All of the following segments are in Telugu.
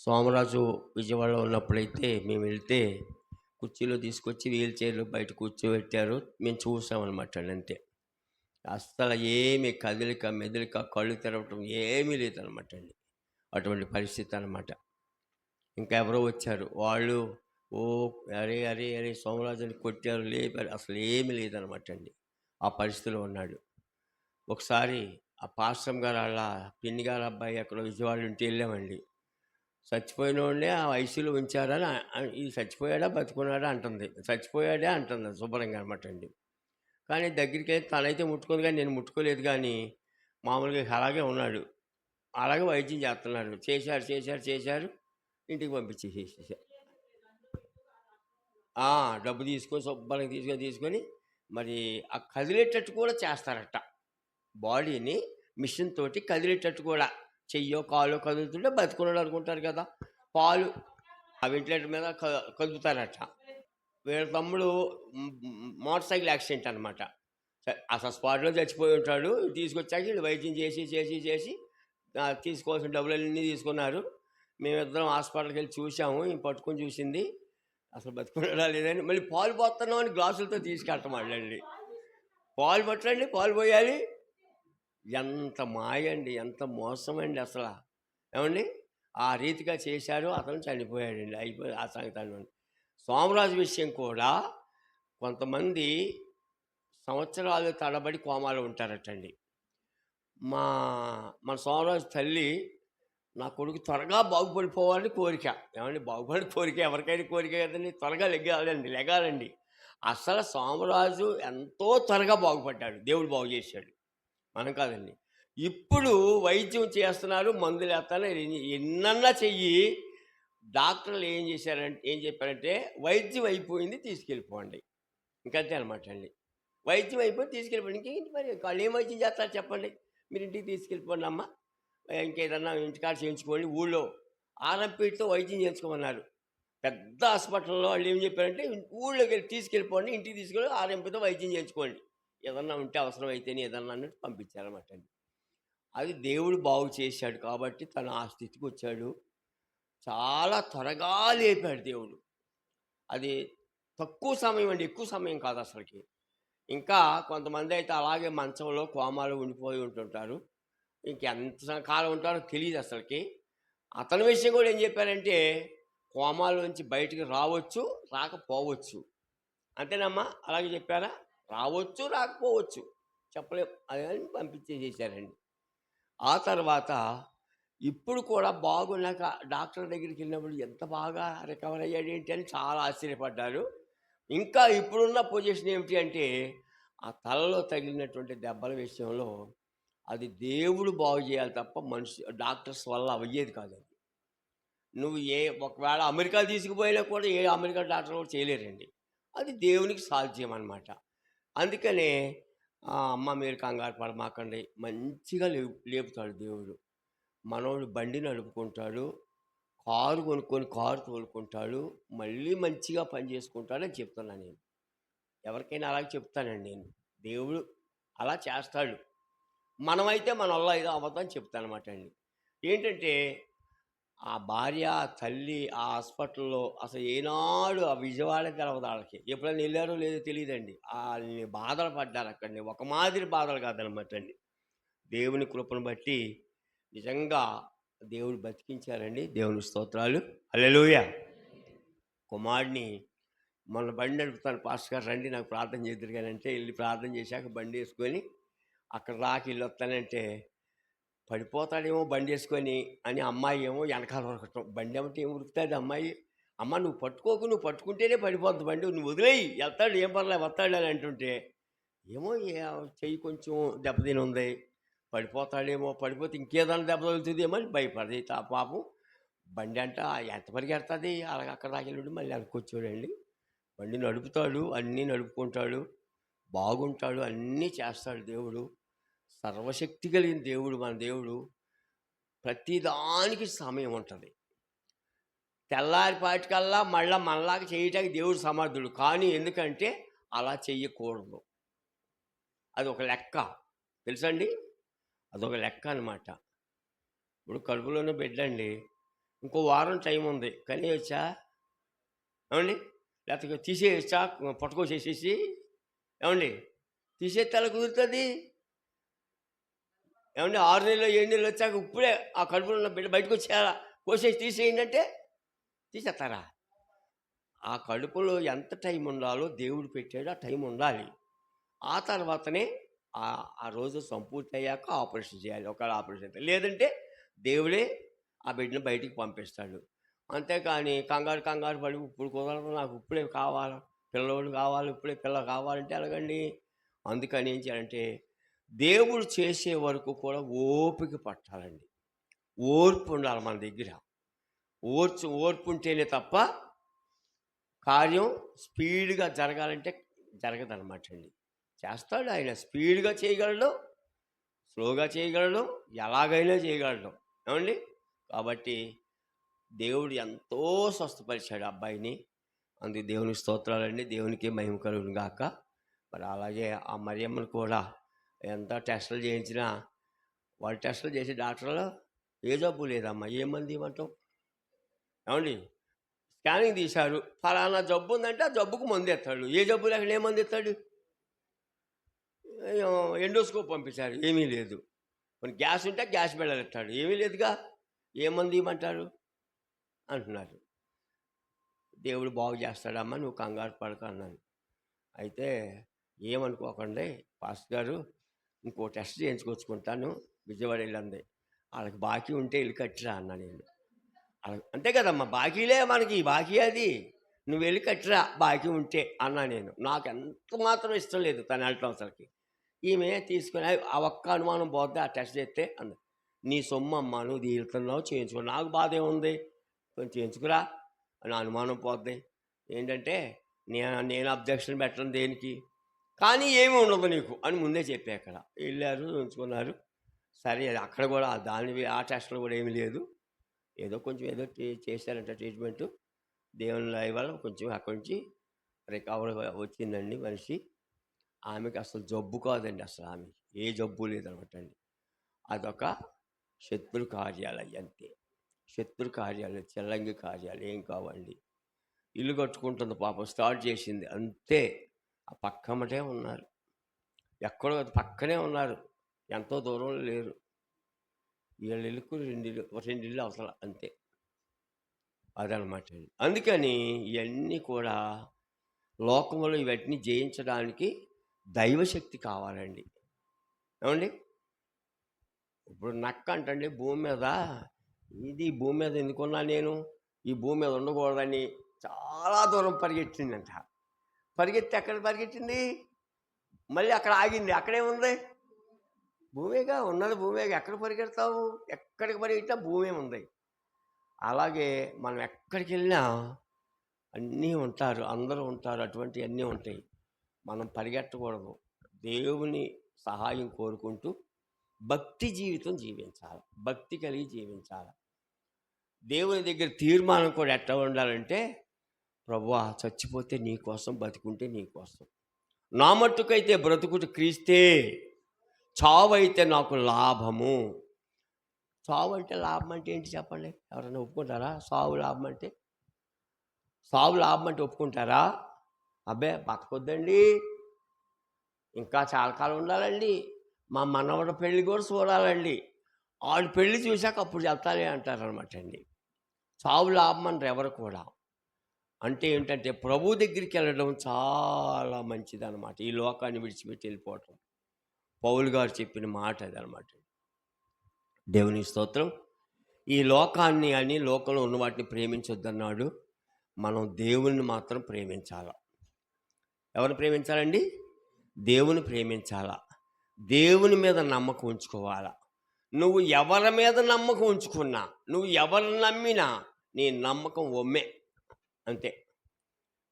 సోమరాజు విజయవాడలో ఉన్నప్పుడైతే మేము వెళ్తే కుర్చీలో తీసుకొచ్చి వీల్ చైర్లో బయట కూర్చోబెట్టారు. మేము చూసామన్నమాట అండి అంతే. అస్సలు ఏమి కదలిక మెదలిక కళ్ళు తెరవటం ఏమీ లేదనమాట అండి. అటువంటి పరిస్థితి అనమాట. ఇంకా ఎవరో వచ్చారు వాళ్ళు, ఓ అరే అరే అరే సోమరాజుని కొట్టారు లేపారు, అసలు ఏమీ లేదనమాట అండి. ఆ పరిస్థితిలో ఉన్నాడు. ఒకసారి ఆ పాస్టమ్ గారు వాళ్ళ పిన్ని గారు అబ్బాయి అక్కడ విజయవాడ ఉంటే వెళ్ళామండి. చచ్చిపోయినోడినే ఆ ఐసీయూలో ఉంచారని ఇది చచ్చిపోయాడా బతుకున్నాడా అంటుంది. చచ్చిపోయాడే అంటుంది శుభ్రంగా అనమాట అండి. కానీ దగ్గరికి వెళ్ళి తనైతే ముట్టుకుంది కానీ నేను ముట్టుకోలేదు. కానీ మామూలుగా అలాగే ఉన్నాడు. అలాగే వైద్యం చేస్తున్నారు. చేశారు. ఇంటికి పంపించేసేసారు. డబ్బు తీసుకొని శుభ్రంగా తీసుకొని మరి ఆ కదిలేటట్టు కూడా చేస్తారట. బాడీని మిషన్ తోటి కదిలేటట్టు కూడా, చెయ్యో కాలో కదులుతుంటే బతుకున్నాడు అనుకుంటారు కదా. పాలు ఆ వెంటిలేటర్ మీద కదుపుతారట. వీళ్ళ తమ్ముడు మోటార్ సైకిల్ యాక్సిడెంట్ అనమాట. అసలు స్పాట్లో చచ్చిపోయి ఉంటాడు. తీసుకొచ్చాక వీళ్ళు వైద్యం చేసి తీసుకోవాల్సిన డబ్బులన్నీ తీసుకున్నారు. మేమిద్దరం హాస్పిటల్కి వెళ్ళి చూసాము. పట్టుకొని చూసింది అసలు బతుకున్నాడా లేదని. మళ్ళీ పాలు పోతున్నాం అని గ్లాసులతో తీసుకెళ్ళటం వాళ్ళండి. పాలు పట్టండి, పాలు పోయాలి. ఎంత మాయ అండి, ఎంత మోసం అండి అసలు. ఏమండి ఆ రీతిగా చేశారు. అతను చనిపోయాడండి. అయిపోయి ఆ సంగతి. సోమరాజు విషయం కూడా కొంతమంది సంవత్సరాలు తడబడి కోమాలో ఉంటారటండి. మన సోమరాజు తల్లి నా కొడుకు త్వరగా బాగుపడిపోవాలని కోరిక. ఏమండి బాగుపడి కోరిక ఎవరికైనా కోరిక కదండి. త్వరగా లెగాలండి. అసలు సోమరాజు ఎంతో త్వరగా బాగుపడ్డాడు. దేవుడు బాగు చేశాడు, మనం కాదండి. ఇప్పుడు వైద్యం చేస్తున్నారు, మందులు వేస్తాను, ఎన్నన్నా చెయ్యి. డాక్టర్లు ఏం చెప్పారంటే వైద్యం అయిపోయింది, తీసుకెళ్ళిపోండి. ఇంకంతే అనమాట అండి. వైద్యం అయిపోయి తీసుకెళ్ళిపోండి. ఇంకేంటి మరి వాళ్ళు ఏం వైద్యం చేస్తారు చెప్పండి. మీరు ఇంటికి తీసుకెళ్ళిపోండి అమ్మ, ఇంకేదన్నా ఇంటికాడ చేయించుకోండి. ఊళ్ళో ఆర్ఎంపీతో వైద్యం చేయించుకోమన్నారు. పెద్ద హాస్పిటల్లో వాళ్ళు ఏం చెప్పారంటే ఊళ్ళోకి వెళ్ళి తీసుకెళ్ళిపోండి, ఇంటికి తీసుకెళ్ళి ఆర్ఎంపీతో వైద్యం చేయించుకోండి, ఏదన్నా ఉంటే అవసరం అయితేనే ఏదన్నా అన్నట్టు పంపించారన్నమాట అండి. అది దేవుడు బాగు చేశాడు కాబట్టి తను ఆ స్థితికి వచ్చాడు. చాలా త్వరగా లేపాడు దేవుడు. అది తక్కువ సమయం అండి, ఎక్కువ సమయం కాదు అసలుకి. ఇంకా కొంతమంది అయితే అలాగే మంచంలో కోమాలో ఉండిపోయి ఉంటుంటారు. ఇంకెంత కాలం ఉంటారో తెలియదు అసలుకి. అతని విషయం కూడా ఏం చెప్పారంటే కోమాలోంచి బయటికి రావచ్చు, రాకపోవచ్చు. అంతేనమ్మా, అలాగే చెప్పారా? రావచ్చు, రాకపోవచ్చు, చెప్పలేం. అదని పంపించేసేసారండి. ఆ తర్వాత ఇప్పుడు కూడా బాగున్నాక డాక్టర్ దగ్గరికి వెళ్ళినప్పుడు ఎంత బాగా రికవర్ అయ్యాడు ఏంటి అని చాలా ఆశ్చర్యపడ్డారు. ఇంకా ఇప్పుడున్న పొజిషన్ ఏమిటి అంటే ఆ తలలో తగిలినటువంటి దెబ్బల విషయంలో అది దేవుడు బాగు చేయాలి తప్ప డాక్టర్స్ వల్ల అయ్యేది కాదు. నువ్వు ఒకవేళ అమెరికా తీసుకుపోయినా కూడా అమెరికా డాక్టర్ కూడా చేయలేరండి. అది దేవునికి సాధ్యం అన్నమాట. అందుకనే అమ్మ మీరు కంగారు పడమాకండి, మంచిగా లేపుతాడు దేవుడు. మనోడు బండి నడుపుకుంటాడు, కారు కొనుక్కొని కారు తోలుకుంటాడు, మళ్ళీ మంచిగా పని చేసుకుంటాడని చెప్తున్నాను నేను. ఎవరికైనా అలాగే చెప్తానండి నేను. దేవుడు అలా చేస్తాడు. మనమైతే మన వల్ల ఏదో అవ్వదని చెప్తానమాట అండి. ఏంటంటే ఆ భార్య, తల్లి ఆ హాస్పిటల్లో అసలు ఏనాడు ఆ విజయవాడ తెలవదు వాళ్ళకి. ఎప్పుడైనా వెళ్ళారో లేదో తెలియదండి. వాళ్ళని బాధలు పడ్డారు అక్కడిని. ఒక మాదిరి బాధలు కాదనమాట అండి. దేవుని కృపను బట్టి నిజంగా దేవుడు బతికించారండి. దేవుని స్తోత్రాలు. హల్లెలూయా. కుమారుడిని మొన్న బండి నడుపుతాను, పాస్టర్ గారు రండి నాకు ప్రార్థన చేద్దరు కానీ అంటే వెళ్ళి ప్రార్థన చేశాక బండి వేసుకొని అక్కడ ఇల్లు వస్తానంటే పడిపోతాడేమో బండి వేసుకొని అని అమ్మాయి ఏమో వెనకాల ఉరకటం. బండి ఏమంటే ఏం ఉరుకుతుంది అమ్మాయి. అమ్మ నువ్వు పట్టుకోకు, నువ్వు పట్టుకుంటేనే పడిపోద్ది బండి, నువ్వు వదిలేయి, వెళ్తాడు ఏం పర్లేదు వస్తాడు అని అంటుంటే ఏమో చెయ్యి కొంచెం దెబ్బతిని ఉంది, పడిపోతాడేమో, పడిపోతే ఇంకేదైనా దెబ్బ తగులుతుందేమో అని భయపడది పాపం. బండి అంట ఎంత పరిగెడుతుంది, అలాగ అక్కడ దాకెళ్ళి మళ్ళీ వెనక్కొచ్చాడండి. బండి నడుపుతాడు, అన్నీ నడుపుకుంటాడు, బాగుంటాడు, అన్నీ చేస్తాడు దేవుడు. సర్వశక్తి కలిగిన దేవుడు మన దేవుడు. ప్రతిదానికి సమయం ఉంటుంది. తెల్లారిపాటికల్లా మళ్ళీ మనలాగా చేయటానికి దేవుడు సమర్థుడు. కానీ ఎందుకంటే అలా చెయ్యకూడదు. అది ఒక లెక్క, తెలుసండి, అదొక లెక్క అనమాట. ఇప్పుడు కడుపులోనే బిడ్డ అండి, ఇంకో వారం టైం ఉంది, కనియొచ్చా? ఏమండి? లేకపోతే తీసేయచ్చా? పట్టుకోసేసేసి, ఏమండి? తీసేస్తే ఎలా కుదురుతుంది? ఏమంటే 6 నెలలు 7 నెలలు వచ్చాక ఇప్పుడే ఆ కడుపులో ఉన్న బిడ్డ బయటకు వచ్చేయాలా, కోసేసి తీసేయండి అంటే తీసేస్తారా? ఆ కడుపులో ఎంత టైం ఉండాలో దేవుడు పెట్టాడు, ఆ టైం ఉండాలి. ఆ తర్వాతనే ఆ రోజు సంపూర్తి అయ్యాక ఆపరేషన్ చేయాలి. ఒకవేళ ఆపరేషన్ అయితే, లేదంటే దేవుడే ఆ బిడ్డను బయటికి పంపిస్తాడు. అంతేకాని కంగారు కంగారు పడి ఇప్పుడు కుదరదు, నాకు ఇప్పుడే కావాలి, పిల్లోడు కావాలి, ఇప్పుడే పిల్ల కావాలంటే ఎలాగండి? అందుకని ఏం చేయాలంటే దేవుడు చేసే వరకు కూడా ఓపిక పట్టాలండి. ఓర్పు ఉండాలి మన దగ్గర. ఓర్పు ఉంటేనే తప్ప కార్యం స్పీడ్గా జరగాలంటే జరగదన్నమాట అండి. చేస్తాడు ఆయన, స్పీడ్గా చేయగలడు, స్లోగా చేయగలడు, ఎలాగైనా చేయగలడు. ఏమండి? కాబట్టి దేవుడు ఎంతో స్వస్థపరిచాడు అబ్బాయిని. అందుకు దేవునికి స్తోత్రాలండి. దేవునికి మహిమ కలుగును గాక. మరి అలాగే ఆ మరియమ్మను కూడా ఎంత టెస్టులు చేయించినా, వాళ్ళు టెస్టులు చేసి డాక్టర్లు ఏ జబ్బు లేదమ్మా, ఏ మంది ఇవ్వటం? ఏమండి? స్కానింగ్ తీశారు, ఫలానా జబ్బు ఉందంటే ఆ జబ్బుకు మందు ఎత్తాడు. ఏ జబ్బు లేకుండా ఏ మందు ఎత్తాడు? ఎండోస్కోప్ పంపించారు, ఏమీ లేదు. కొన్ని గ్యాస్ ఉంటే గ్యాస్ బిళ్ళలు ఎత్తాడు, ఏమీ లేదుగా, ఏ మందు ఇవ్వమంటారు అంటున్నారు. దేవుడు బాగు చేస్తాడమ్మా, నువ్వు కంగారు పడక అన్నాను. అయితే ఏమనుకోకండి పాస్టర్ గారు, ఇంకో టెస్ట్ చేయించుకొచ్చుకుంటాను, విజయవాడ వెళ్ళండి, వాళ్ళకి బాకీ ఉంటే వెళ్ళి కట్టిరా అన్నా నేను. అంతే కదమ్మా, బాకీలే మనకి, బాకీ అది, నువ్వు వెళ్ళి కట్టిరా బాకీ ఉంటే అన్నా నేను. నాకు ఎంత మాత్రం ఇష్టం లేదు తను వెళ్ళటం అసలుకి. ఈమె తీసుకుని ఆ ఒక్క అనుమానం పోతే ఆ టెస్ట్ చేస్తే అంది, నీ సొమ్ము అమ్మా, నువ్వు తీరుతున్నావు, చేయించుకో, నాకు బాధ ఏముంది, కొంచెం చేయించుకురా అని అనుమానం పోద్ది. ఏంటంటే నేను అబ్జెక్షన్ పెట్టడం దేనికి, కానీ ఏమీ ఉండదు నీకు అని ముందే చెప్పే. అక్కడ వెళ్ళారు, ఉంచుకున్నారు. సరే అక్కడ కూడా ఆ టెస్ట్లో కూడా ఏమీ లేదు, ఏదో కొంచెం ఏదో చేశారంట ట్రీట్మెంటు. దేవుని దయ వల్ల కొంచెం అక్కడి నుంచి రికవర్ వచ్చిందండి మనిషి. ఆమెకి అసలు జబ్బు కాదండి, అసలు ఆమె ఏ జబ్బు లేదనమాట అండి. అదొక శత్రు కార్యాలు అవి, అంతే. శత్రు కార్యాలు, చెల్లంగి కార్యాలు ఏం కావండి. ఇల్లు కట్టుకుంటుంది పాపం, స్టార్ట్ చేసింది అంతే. ఆ పక్కమటే ఉన్నారు, ఎక్కడో పక్కనే ఉన్నారు, ఎంతో దూరంలో లేరు. వీళ్ళ ఇల్లుకు రెండిల్లు అవసరం అంతే. అదనమాట అండి. అందుకని ఇవన్నీ కూడా లోకంలో ఇవన్నీ జయించడానికి దైవశక్తి కావాలండి. ఏమండి? ఇప్పుడు నక్క అంటండి భూమి మీద, ఇది భూమి మీద ఎందుకున్నా నేను, ఈ భూమి మీద ఉండకూడదని చాలా దూరం పరిగెట్టిందంట. పరిగెత్తి ఎక్కడ పరిగెట్టింది, మళ్ళీ అక్కడ ఆగింది. అక్కడేముంది? భూమిగా ఉన్నది, భూమిగా. ఎక్కడ పరిగెడతావు? ఎక్కడికి పరిగెట్టినా భూమి ఉంది. అలాగే మనం ఎక్కడికి వెళ్ళినా అన్నీ ఉంటారు, అందరూ ఉంటారు, అటువంటి అన్నీ ఉంటాయి. మనం పరిగెట్టకూడదు, దేవుని సహాయం కోరుకుంటూ భక్తి జీవితం జీవించాలి, భక్తి కలిగి జీవించాలి. దేవుని దగ్గర తీర్మానం కూడా ఎట్లా ఉండాలంటే, ప్రభువా చచ్చిపోతే నీ కోసం, బతికుంటే నీ కోసం, నా మట్టుకైతే బ్రతుకుట క్రీస్తే, చావు అయితే నాకు లాభము. సావు అంటే లాభం అంటే ఏంటి చెప్పండి? ఎవరైనా ఒప్పుకుంటారా? సావు లాభం అంటే ఒప్పుకుంటారా? అబ్బే బతకొద్దండి, ఇంకా చాలా కాలం ఉండాలండి, మా మనవడ పెళ్ళి కూడా చూడాలండి, ఆడు పెళ్ళి చూశాక అప్పుడు చెప్తానే అంటారనమాట అండి. సావు లాభం అంటారు ఎవరు కూడా. అంటే ఏంటంటే ప్రభు దగ్గరికి వెళ్ళడం చాలా మంచిదన్నమాట, ఈ లోకాన్ని విడిచిపెట్టి వెళ్ళిపోవటం. పౌలు గారు చెప్పిన మాట అదనమాట. దేవుని స్తోత్రం. ఈ లోకాన్ని అని లోకంలో ఉన్న వాటిని ప్రేమించొద్దన్నాడు. మనం దేవుని మాత్రం ప్రేమించాల. ఎవరిని ప్రేమించాలండి? దేవుని ప్రేమించాల. దేవుని మీద నమ్మకం ఉంచుకోవాలా. నువ్వు ఎవరి మీద నమ్మకం ఉంచుకున్నా, నువ్వు ఎవరిని నమ్మినా నీ నమ్మకం ఒమ్మే, అంతే.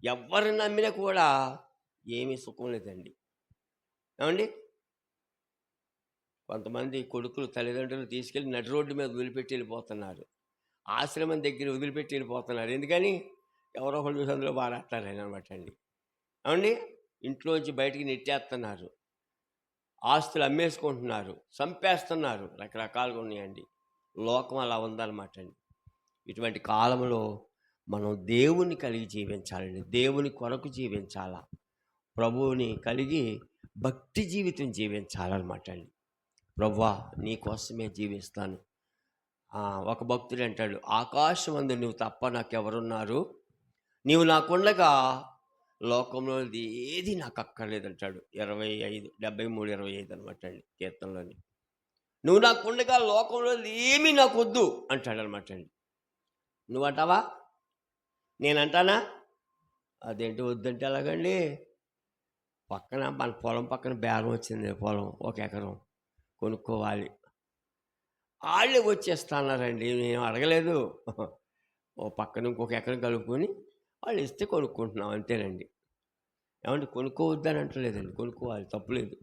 ఎవరిని నమ్మినా కూడా ఏమీ సుఖం లేదండి. ఏమండి? కొంతమంది కొడుకులు తల్లిదండ్రులు తీసుకెళ్ళి నడి రోడ్డు మీద వదిలిపెట్టి వెళ్ళిపోతున్నారు, ఆశ్రమం దగ్గర వదిలిపెట్టి వెళ్ళిపోతున్నారు. ఎందుకని? ఎవరో ఒకళ్ళు చూసి అందులో బారేస్తారు అనమాట అండి. ఏమండి? ఇంట్లోంచి బయటికి నెట్టేస్తున్నారు, ఆస్తులు అమ్మేసుకుంటున్నారు, చంపేస్తున్నారు, రకరకాలుగా ఉన్నాయండి. లోకం అలా ఉందన్నమాట అండి. ఇటువంటి కాలంలో మనం దేవుని కలిగి జీవించాలండి. దేవుని కొరకు జీవించాలా. ప్రభువుని కలిగి భక్తి జీవితం జీవించాలన్నమాట అండి. ప్రభువా నీ కోసమే జీవిస్తాను. ఒక భక్తుడు అంటాడు, ఆకాశమందు నువ్వు తప్ప నాకెవరున్నారు, నీవు నాకుండగా లోకంలో ఏది నాకు అక్కర్లేదంటాడు. 73:25 అనమాట అండి కీర్తనలోని. నువ్వు నాకుండగా లోకంలో ఏమీ నాకు వద్దు అంటాడు అనమాట అండి. నువ్వంటావా? నేనంటానా? అదేంటి వద్దంటే ఎలాగండి? పక్కన మన పొలం పక్కన బేరం వచ్చింది, పొలం 1 ఎకరం కొనుక్కోవాలి. వాళ్ళే వచ్చేస్తున్నారండి, నేను అడగలేదు. ఓ పక్కన ఇంకొక ఎకరం కలుపుకొని వాళ్ళు ఇస్తే కొనుక్కుంటున్నాం అంతేనండి. ఏమంటే కొనుక్కోవద్దని అంటలేదండి, కొనుక్కోవాలి, తప్పులేదు,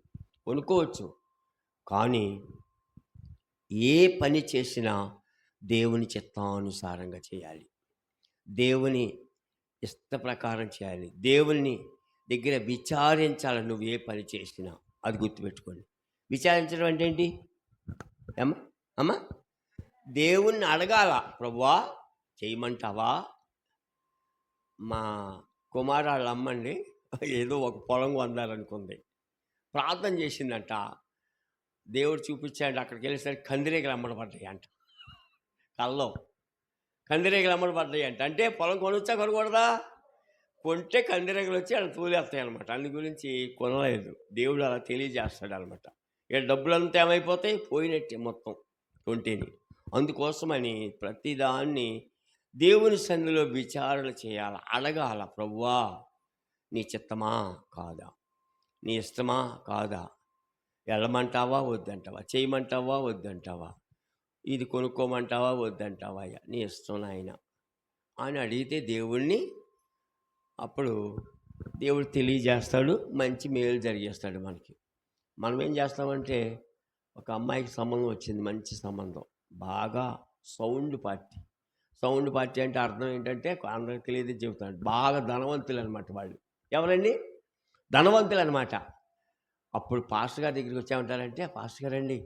కొనుక్కోవచ్చు. కానీ ఏ పని చేసినా దేవుని చిత్తానుసారంగా చేయాలి, దేవుని ఇష్ట ప్రకారం చేయాలి, దేవుని దగ్గర విచారించాలి. నువ్వు ఏ పని చేసినా అది గుర్తుపెట్టుకోండి. విచారించడం అంటే ఏంటి అమ్మా? దేవుణ్ణి అడగాల, ప్రభువా చేయమంటావా? మా కుమారాళ్ళ అమ్మండి ఏదో ఒక పొలం కొందాలనుకుంది, ప్రార్థన చేసిందంట. దేవుడు చూపించాడు, అక్కడికి వెళ్ళేసరికి కందిరీగలు అమ్మడబడ్డాయి అంట. కల్లో కందిరీగలు అమ్మడబడ్డాయి అంట. అంటే పొలం కొనొచ్చా కొనకూడదా? కొంటే కందిరీగలు వచ్చి అలా తూలేస్తాయి అనమాట. అందు గురించి కొనలేదు. దేవుడు అలా తెలియజేస్తాడు అనమాట. ఇక డబ్బులంతా ఏమైపోతాయి, పోయినట్టే మొత్తం కొంటేని. అందుకోసమని ప్రతిదాన్ని దేవుని సన్నిధిలో విచారణ చేయాలి, అడగాల. ప్రభువా నీ చిత్తమా కాదా, నీ ఇష్టమా కాదా, వెళ్ళమంటావా వద్దంటావా, చేయమంటావా వద్దంటావా, ఇది కొనుక్కోమంటావా వద్దంటావా, నీ ఇష్టం నాయన అని అడిగితే దేవుణ్ణి, అప్పుడు దేవుడు తెలియజేస్తాడు, మంచి మేలు జరిగేస్తాడు మనకి. మనం ఏం చేస్తామంటే, ఒక అమ్మాయికి సంబంధం వచ్చింది, మంచి సంబంధం, బాగా సౌండ్ పార్టీ అంటే అర్థం ఏంటంటే అందరికి తెలియదు చెబుతాడు, బాగా ధనవంతులు అనమాట వాళ్ళు. ఎవరండి? ధనవంతులు అనమాట. అప్పుడు పాస్టర్ గారి దగ్గరికి వచ్చామంటారంటే, పాస్టర్ గారండి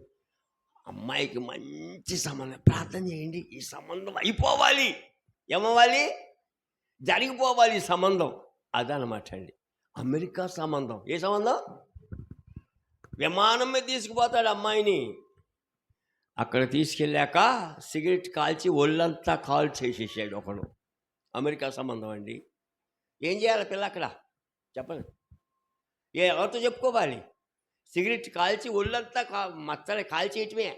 అమ్మాయికి మంచి సంబంధం, ప్రార్థన చేయండి, ఈ సంబంధం అయిపోవాలి, ఏమవ్వాలి, జరిగిపోవాలి ఈ సంబంధం. అదనమాట అండి అమెరికా సంబంధం. ఏ సంబంధం? విమానం మీద తీసుకుపోతాడు అమ్మాయిని. అక్కడ తీసుకెళ్ళాక సిగరెట్ కాల్చి ఒళ్ళంతా కాల్ చేసేసాడు ఒకడు. అమెరికా సంబంధం అండి. ఏం చేయాలి పిల్ల అక్కడ చెప్పండి? ఎవరితో చెప్పుకోవాలి? సిగరెట్ కాల్చి ఒళ్ళంతా మచ్చలు కాల్చేయటమే.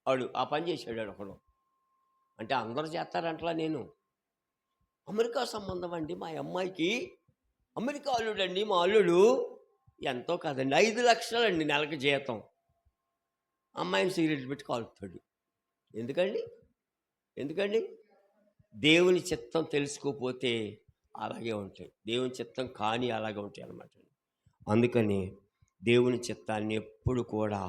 వాడు ఆ పని చేశాడు ఒకడు. అంటే అందరూ చేస్తారంటలా. నేను అమెరికా సంబంధం అండి, మా అమ్మాయికి అమెరికా అల్లుడు అండి, మా అల్లుడు ఎంతో కాదండి 5 లక్షలండి నెలకు జీతం. అమ్మాయిని సిగరెట్ పెట్టి కాలుతాడు. ఎందుకండి? దేవుని చిత్తం తెలుసుకోకపోతే అలాగే ఉంటాయి, దేవుని చిత్తం కానీ అలాగే ఉంటాయి అన్నమాట. అందుకని దేవుని చిత్తాన్ని ఎప్పుడు కూడా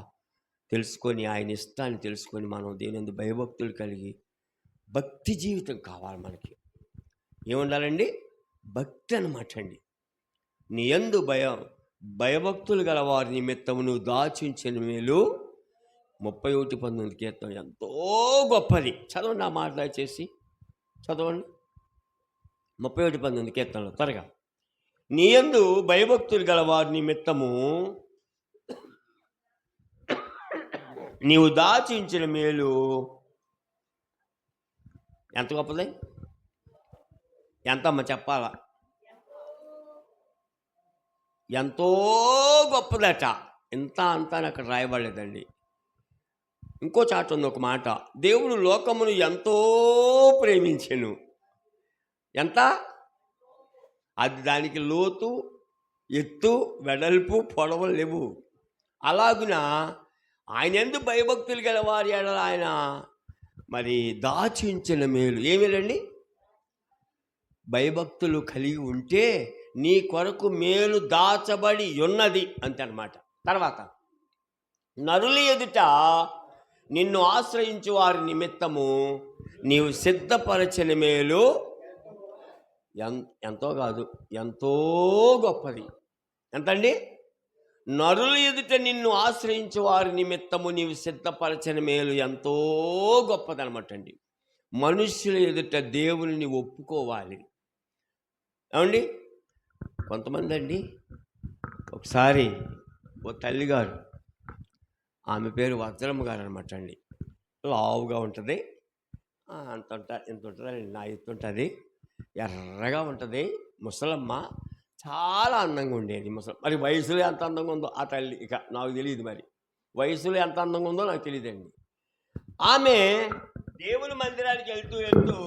తెలుసుకొని, ఆయన ఇష్టాన్ని తెలుసుకొని, మనం దేవుని భయభక్తులు కలిగి భక్తి జీవితం కావాలి మనకి. ఏముండాలండి? భక్తి అన్నమాట అండి. నీ యందు భయభక్తులు గల వారి నిమిత్తము నువ్వు దాచించిన మేలు 31:19 కీర్తన ఎంతో గొప్పది. చదవండి ఆ మాట దయచేసి, చదవండి 31:19 కీర్తనలో త్వరగా. నీ యందు భయభక్తులు గల వారి నిమిత్తము నీవు దాచించిన మేలు ఎంత గొప్పది, ఎంతమ్మ చెప్పాలా? ఎంతో గొప్పదట. ఇంత అంతా అక్కడ రాయబడలేదండి. ఇంకో చాటు ఉంది ఒక మాట, దేవుడు లోకమును ఎంతో ప్రేమించెను. ఎంత? అది దానికి లోతు, ఎత్తు, వెడల్పు, పొడవు లేవు. అలాగున ఆయన యందు భయభక్తులు గల వారి ఎడల ఆయన మరి దాచించిన మేలు ఏమేలండి? భయభక్తులు కలిగి ఉంటే నీ కొరకు మేలు దాచబడి ఉన్నది అంతే అన్నమాట. తర్వాత నరుల ఎదుట నిన్ను ఆశ్రయించు వారి నిమిత్తము నీవు సిద్ధపరచిన మేలు ఎంతో కాదు, ఎంతో గొప్పది. ఎంతండి? నరుల ఎదుట నిన్ను ఆశ్రయించు వారి నిమిత్తము నీవు సిద్ధపరచిన మేలు ఎంతో గొప్పది అనమాట అండి. మనుష్యుల ఎదుట దేవుని ఒప్పుకోవాలి. ఏమండి, కొంతమంది అండి, ఒకసారి ఓ తల్లిగారు, ఆమె పేరు వజ్రమ్మ గారు అనమాట అండి. లావుగా ఉంటుంది, ఇంత ఉంటుందండి, నా ఎత్తు ఉంటుంది, ఎర్రగా ఉంటుంది, ముసలమ్మ, చాలా అందంగా ఉండేది ముసలి. మరి వయసులో ఎంత అందంగా ఉందో ఆ తల్లి, ఇక నాకు తెలియదు, మరి వయసులో ఎంత అందంగా ఉందో నాకు తెలియదండి. ఆమె దేవుని మందిరానికి వెళ్తూ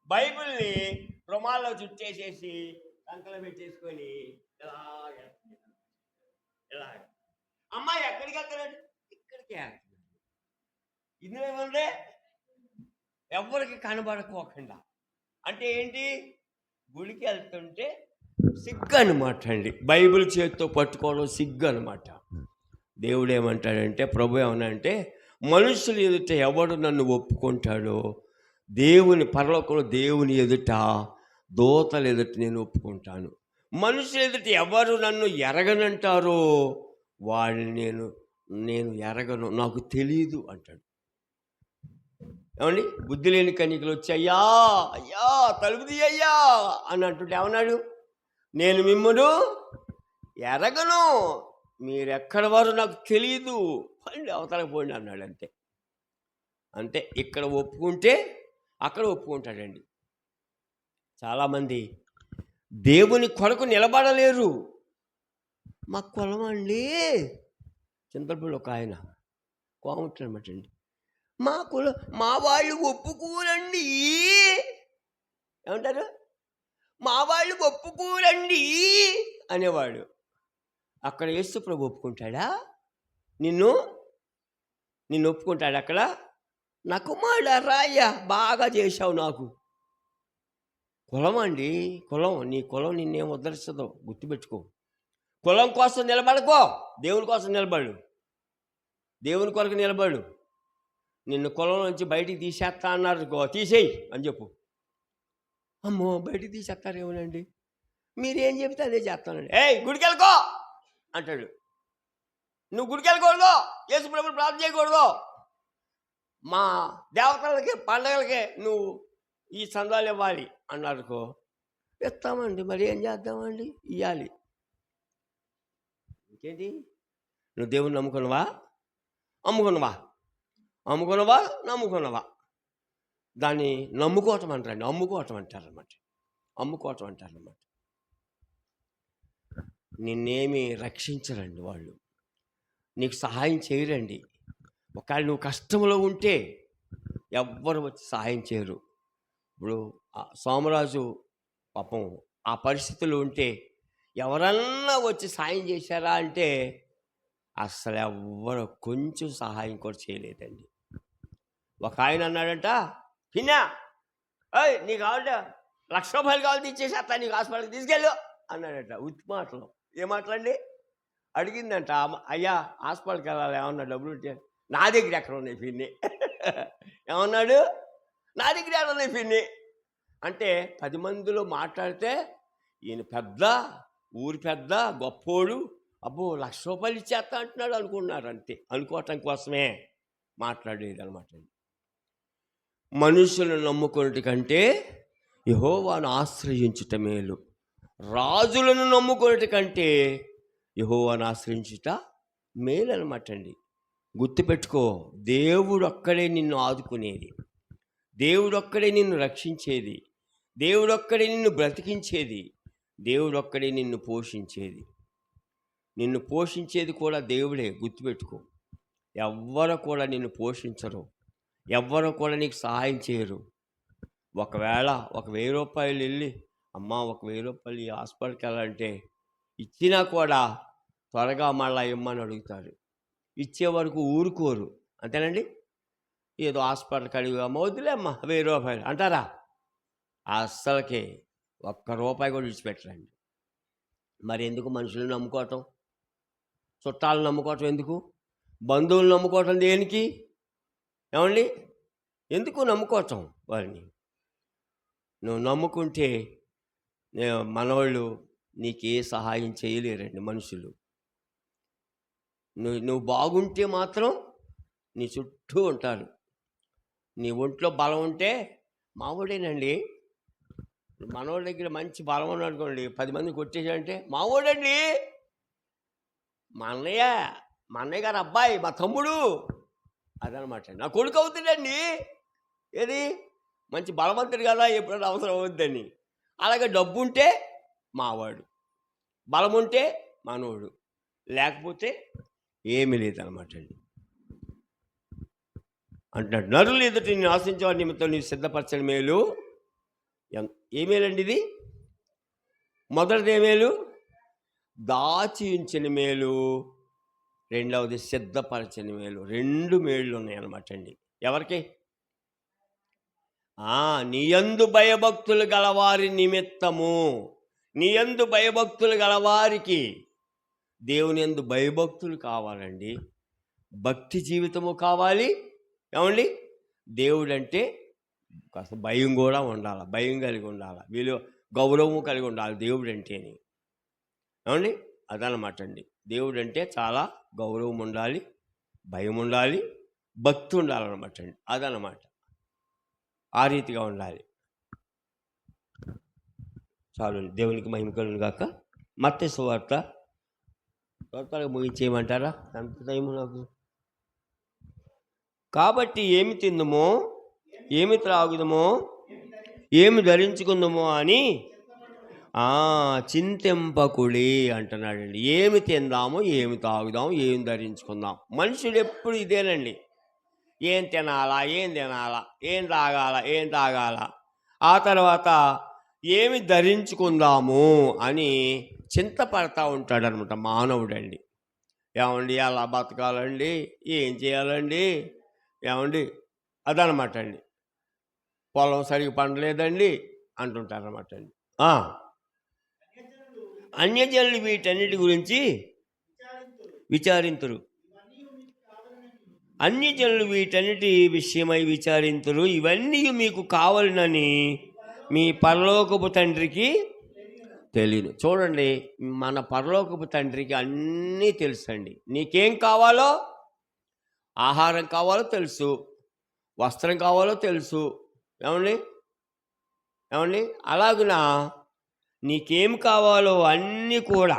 బైబిల్ని రుమాల్లో చుట్టేసేసి కంకలు పెట్టేసుకొని ఇలా అమ్మాయి ఎక్కడికి వెళ్తారండి, ఇక్కడికి ఇందులో ఏమంటే ఎవరికి కనబడకోకుండా. అంటే ఏంటి, గుడికి వెళ్తుంటే సిగ్గు అనమాట అండి, బైబిల్ చేతితో పట్టుకోవడం సిగ్గు అనమాట. దేవుడు ఏమంటాడంటే, ప్రభు ఏమన్నాడంటే, మనుషులు ఎదుట ఎవడు నన్ను ఒప్పుకుంటాడో దేవుని పరలోకంలో దేవుని ఎదుట దూతల ఎదుట నేను ఒప్పుకుంటాను. మనుషుల ఎదుట ఎవరు నన్ను ఎరగనంటారో వాడిని నేను ఎరగను, నాకు తెలియదు అంటాడు. ఏమండి, బుద్ధి లేని కన్యకలు వచ్చి అయ్యా అయ్యా తలుపు తీయ్యా అని అంటుంటే ఏమన్నాడు, నేను మిమ్మల్ని ఎరగను, మీరెక్కడ వారు నాకు తెలియదు, పండి అవతలకు పోండి అన్నాడు. అంతే అంటే ఇక్కడ ఒప్పుకుంటే అక్కడ ఒప్పుకుంటాడండి. చాలామంది దేవుని కొరకు నిలబడలేరు. మా కులం అండి, చింతలపూడి ఒక ఆయన కోమట్లు అనమాట అండి, మా కులం మా వాళ్ళు ఒప్పుకోరండి, ఏమంటారు, మా వాళ్ళు ఒప్పుకోరండి అనేవాడు. అక్కడ యేసు ప్రభు ఒప్పుకుంటాడా? నిన్ను ఒప్పుకుంటాడు అక్కడ? నా కుమారుడా రాయ్యా, బాగా చేశావు నాకు. కులం అండి, కులం, నీ కులం నిన్నేం ఉద్ధరిస్తుందో గుర్తుపెట్టుకో. కులం కోసం నిలబడుకో, దేవుని కోసం నిలబడు, దేవుని కొరకు నిలబడు. నిన్ను కులం నుంచి బయటికి తీసేస్తా అన్నారు, తీసేయి అని చెప్పు. అమ్మో బయటికి తీసేస్తారేమోనండి, మీరేం చెప్తే అదే చేస్తానండి. ఏయ్ గుడికి వెళ్ళకో అంటాడు. నువ్వు గుడికి వెళ్ళకూడదు, యేసు ప్రభువుని ప్రార్థన చేయకూడదు, మా దేవతలకి పండగలకి నువ్వు ఈ చందాలు ఇవ్వాలి అన్నారుకో, ఇస్తామండి, మరి ఏం చేద్దామండి, ఇవ్వాలి. ఇంకేంటి, నువ్వు దేవుని నమ్ముకున్నావా, నమ్ముకున్నావా, దాన్ని నమ్ముకోవటం అంటారండి, అమ్ముకోవటం అంటారన్నమాట. నిన్నేమి రక్షించరండి వాళ్ళు, నీకు సహాయం చేయరండి. ఒకవేళ నువ్వు కష్టంలో ఉంటే ఎవ్వరు వచ్చి సహాయం చేయరు. ఇప్పుడు సోమరాజు పాపం ఆ పరిస్థితులు ఉంటే ఎవరన్నా వచ్చి సాయం చేశారా అంటే అస్సలు ఎవ్వరు కొంచెం సహాయం కూడా చేయలేదండి. ఒక ఆయన అన్నాడంట, పిన్నా అయ్ నీకు కావాలంటే 1,00,000 రూపాయలు కావాలి, ఇచ్చేసేస్తా, నీకు హాస్పిటల్కి తీసుకెళ్ళు అన్నాడట. ఉత్తి మాటలు, ఏ మాటలండి. అడిగిందంట, అయ్యా హాస్పిటల్కి వెళ్ళాలి, ఏమన్నా డబ్బులు ఉంటే, నా దగ్గర ఎక్కడ ఉన్నాయి పిన్ని ఏమన్నాడు, నా దగ్గర ఎక్కడ ఉన్నాయి పిన్ని అంటే 10 మందిలో మాట్లాడితే ఈయన పెద్ద, ఊరి పెద్ద, గొప్పోడు, అబ్బో 1,00,000 రూపాయలు ఇచ్చేస్తా అంటున్నాడు అనుకున్నారు. అంతే, అనుకోవటం కోసమే మాట్లాడేది అనమాట. మనుషులను నమ్ముకున్నటి కంటే యెహోవాను ఆశ్రయించుట మేలు, రాజులను నమ్ముకున్నటి కంటే యెహోవాను ఆశ్రయించుట మేలు అనమాట అండి. గుర్తుపెట్టుకో, దేవుడు ఒక్కడే నిన్ను ఆదుకునేది, దేవుడు ఒక్కడే నిన్ను రక్షించేది, దేవుడు ఒక్కడే నిన్ను బ్రతికించేది, దేవుడు ఒక్కడే నిన్ను పోషించేది. నిన్ను పోషించేది కూడా దేవుడే, గుర్తుపెట్టుకో. ఎవ్వరు కూడా నిన్ను పోషించరు, ఎవ్వరు కూడా నీకు సహాయం చేయరు. ఒకవేళ 1,000 రూపాయలు వెళ్ళి, అమ్మా 1,000 రూపాయలు ఈ హాస్పిటల్కి వెళ్ళాలంటే ఇచ్చినా కూడా త్వరగా మళ్ళా ఇమ్మని అడుగుతారు. ఇచ్చే వరకు ఊరుకోరు, అంతేనండి. ఏదో హాస్పిటల్కి అడిగా, వద్దులే అమ్మా 1,000 రూపాయలు అంటారా? అస్సలకి 1 రూపాయి కూడా విడిచిపెట్టరండి. మరి ఎందుకు మనుషులను నమ్ముకోవటం, చుట్టాలను నమ్ముకోవటం ఎందుకు, బంధువులు నమ్ముకోవటం దేనికి? ఏమండి, ఎందుకు నమ్ముకోవటం వారిని? నువ్వు నమ్ముకుంటే మనవాళ్ళు నీకే సహాయం చేయలేరండి. మనుషులు నువ్వు బాగుంటే మాత్రం నీ చుట్టూ ఉంటారు. నీ ఒంట్లో బలం ఉంటే మావోడేనండి. మనోడి దగ్గర మంచి బలం ఉన్నాడనుకోండి, 10 మందిని కొట్టేసాడంటే మావోడండి, మా అన్నయ్య, మా అన్నయ్య గారి అబ్బాయి, మా తమ్ముడు అదనమాట. నా కొడుకు అవుతాడండి. ఏది మంచి బలవంతుడు కదా, ఎప్పుడైనా అవసరం అవుద్దని. అలాగే డబ్బు ఉంటే మావాడు, బలం ఉంటే మనోడు, లేకపోతే ఏమీ లేదనమాట అండి. అంటున్నాడు, నరులు ఎదుటి నేను ఆశించేవాడి నిమిత్తం నీవు సిద్ధపరచని మేలు. ఏ మేలండి ఇది? మొదటిది ఏ మేలు? దాచి ఉంచిన మేలు. రెండవది సిద్ధపరచని మేలు. 2 మేళ్ళు ఉన్నాయన్నమాట అండి. ఎవరికి? నీయందు భయభక్తులు గలవారి నిమిత్తము. నీయందు భయభక్తులు గలవారికి. దేవుని యందు భయభక్తులు కావాలండి, భక్తి జీవితము కావాలి. ఏమండి? దేవుడంటే కాస్త భయం కూడా ఉండాలి, భయం కలిగి ఉండాలి, వీళ్ళు గౌరవము కలిగి ఉండాలి దేవుడు అంటేని. ఏమండి? అదనమాట అండి. దేవుడు అంటే చాలా గౌరవం ఉండాలి, భయం ఉండాలి, భక్తి ఉండాలన్నమాట అండి. అదనమాట, ఆ రీతిగా ఉండాలి. చాలు, దేవునికి మహిమ కలుగును గాక. మత్తయి సువార్త త్వరగా ముగించేయమంటారా? ఎంత టైం నాకు? కాబట్టి ఏమి తిందుమో, ఏమి త్రాగుదమో, ఏమి ధరించుకుందామో అని చింతింపకుడి అంటున్నాడండి. ఏమి తిందాము, ఏమి తాగుదాం, ఏమి ధరించుకుందాం. మనుషుడు ఎప్పుడు ఇదేనండి. ఏం తినాలా, ఏం తినాలా, ఏం తాగాల, ఏం తాగాల, ఆ తర్వాత ఏమి ధరించుకుందాము అని చింతపడతా ఉంటాడనమాట మానవుడండి. ఏమండి అలా బతకాలండి, ఏం చేయాలండి, ఏమండి అదనమాట అండి. పొలం సరిగ్గా పండలేదండి అంటుంటారనమాట అండి. అన్యజనులు వీటన్నిటి గురించి విచారింతురు. అన్యజనులు వీటన్నిటి విషయమై విచారింతురు. ఇవన్నీ మీకు కావాలనని మీ పరలోకపు తండ్రికి తెలియదు. చూడండి, మన పరలోకపు తండ్రికి అన్నీ తెలుసండి. నీకేం కావాలో, ఆహారం కావాలో తెలుసు, వస్త్రం కావాలో తెలుసు. ఏమండి? అలాగున నీకేం కావాలో అన్నీ కూడా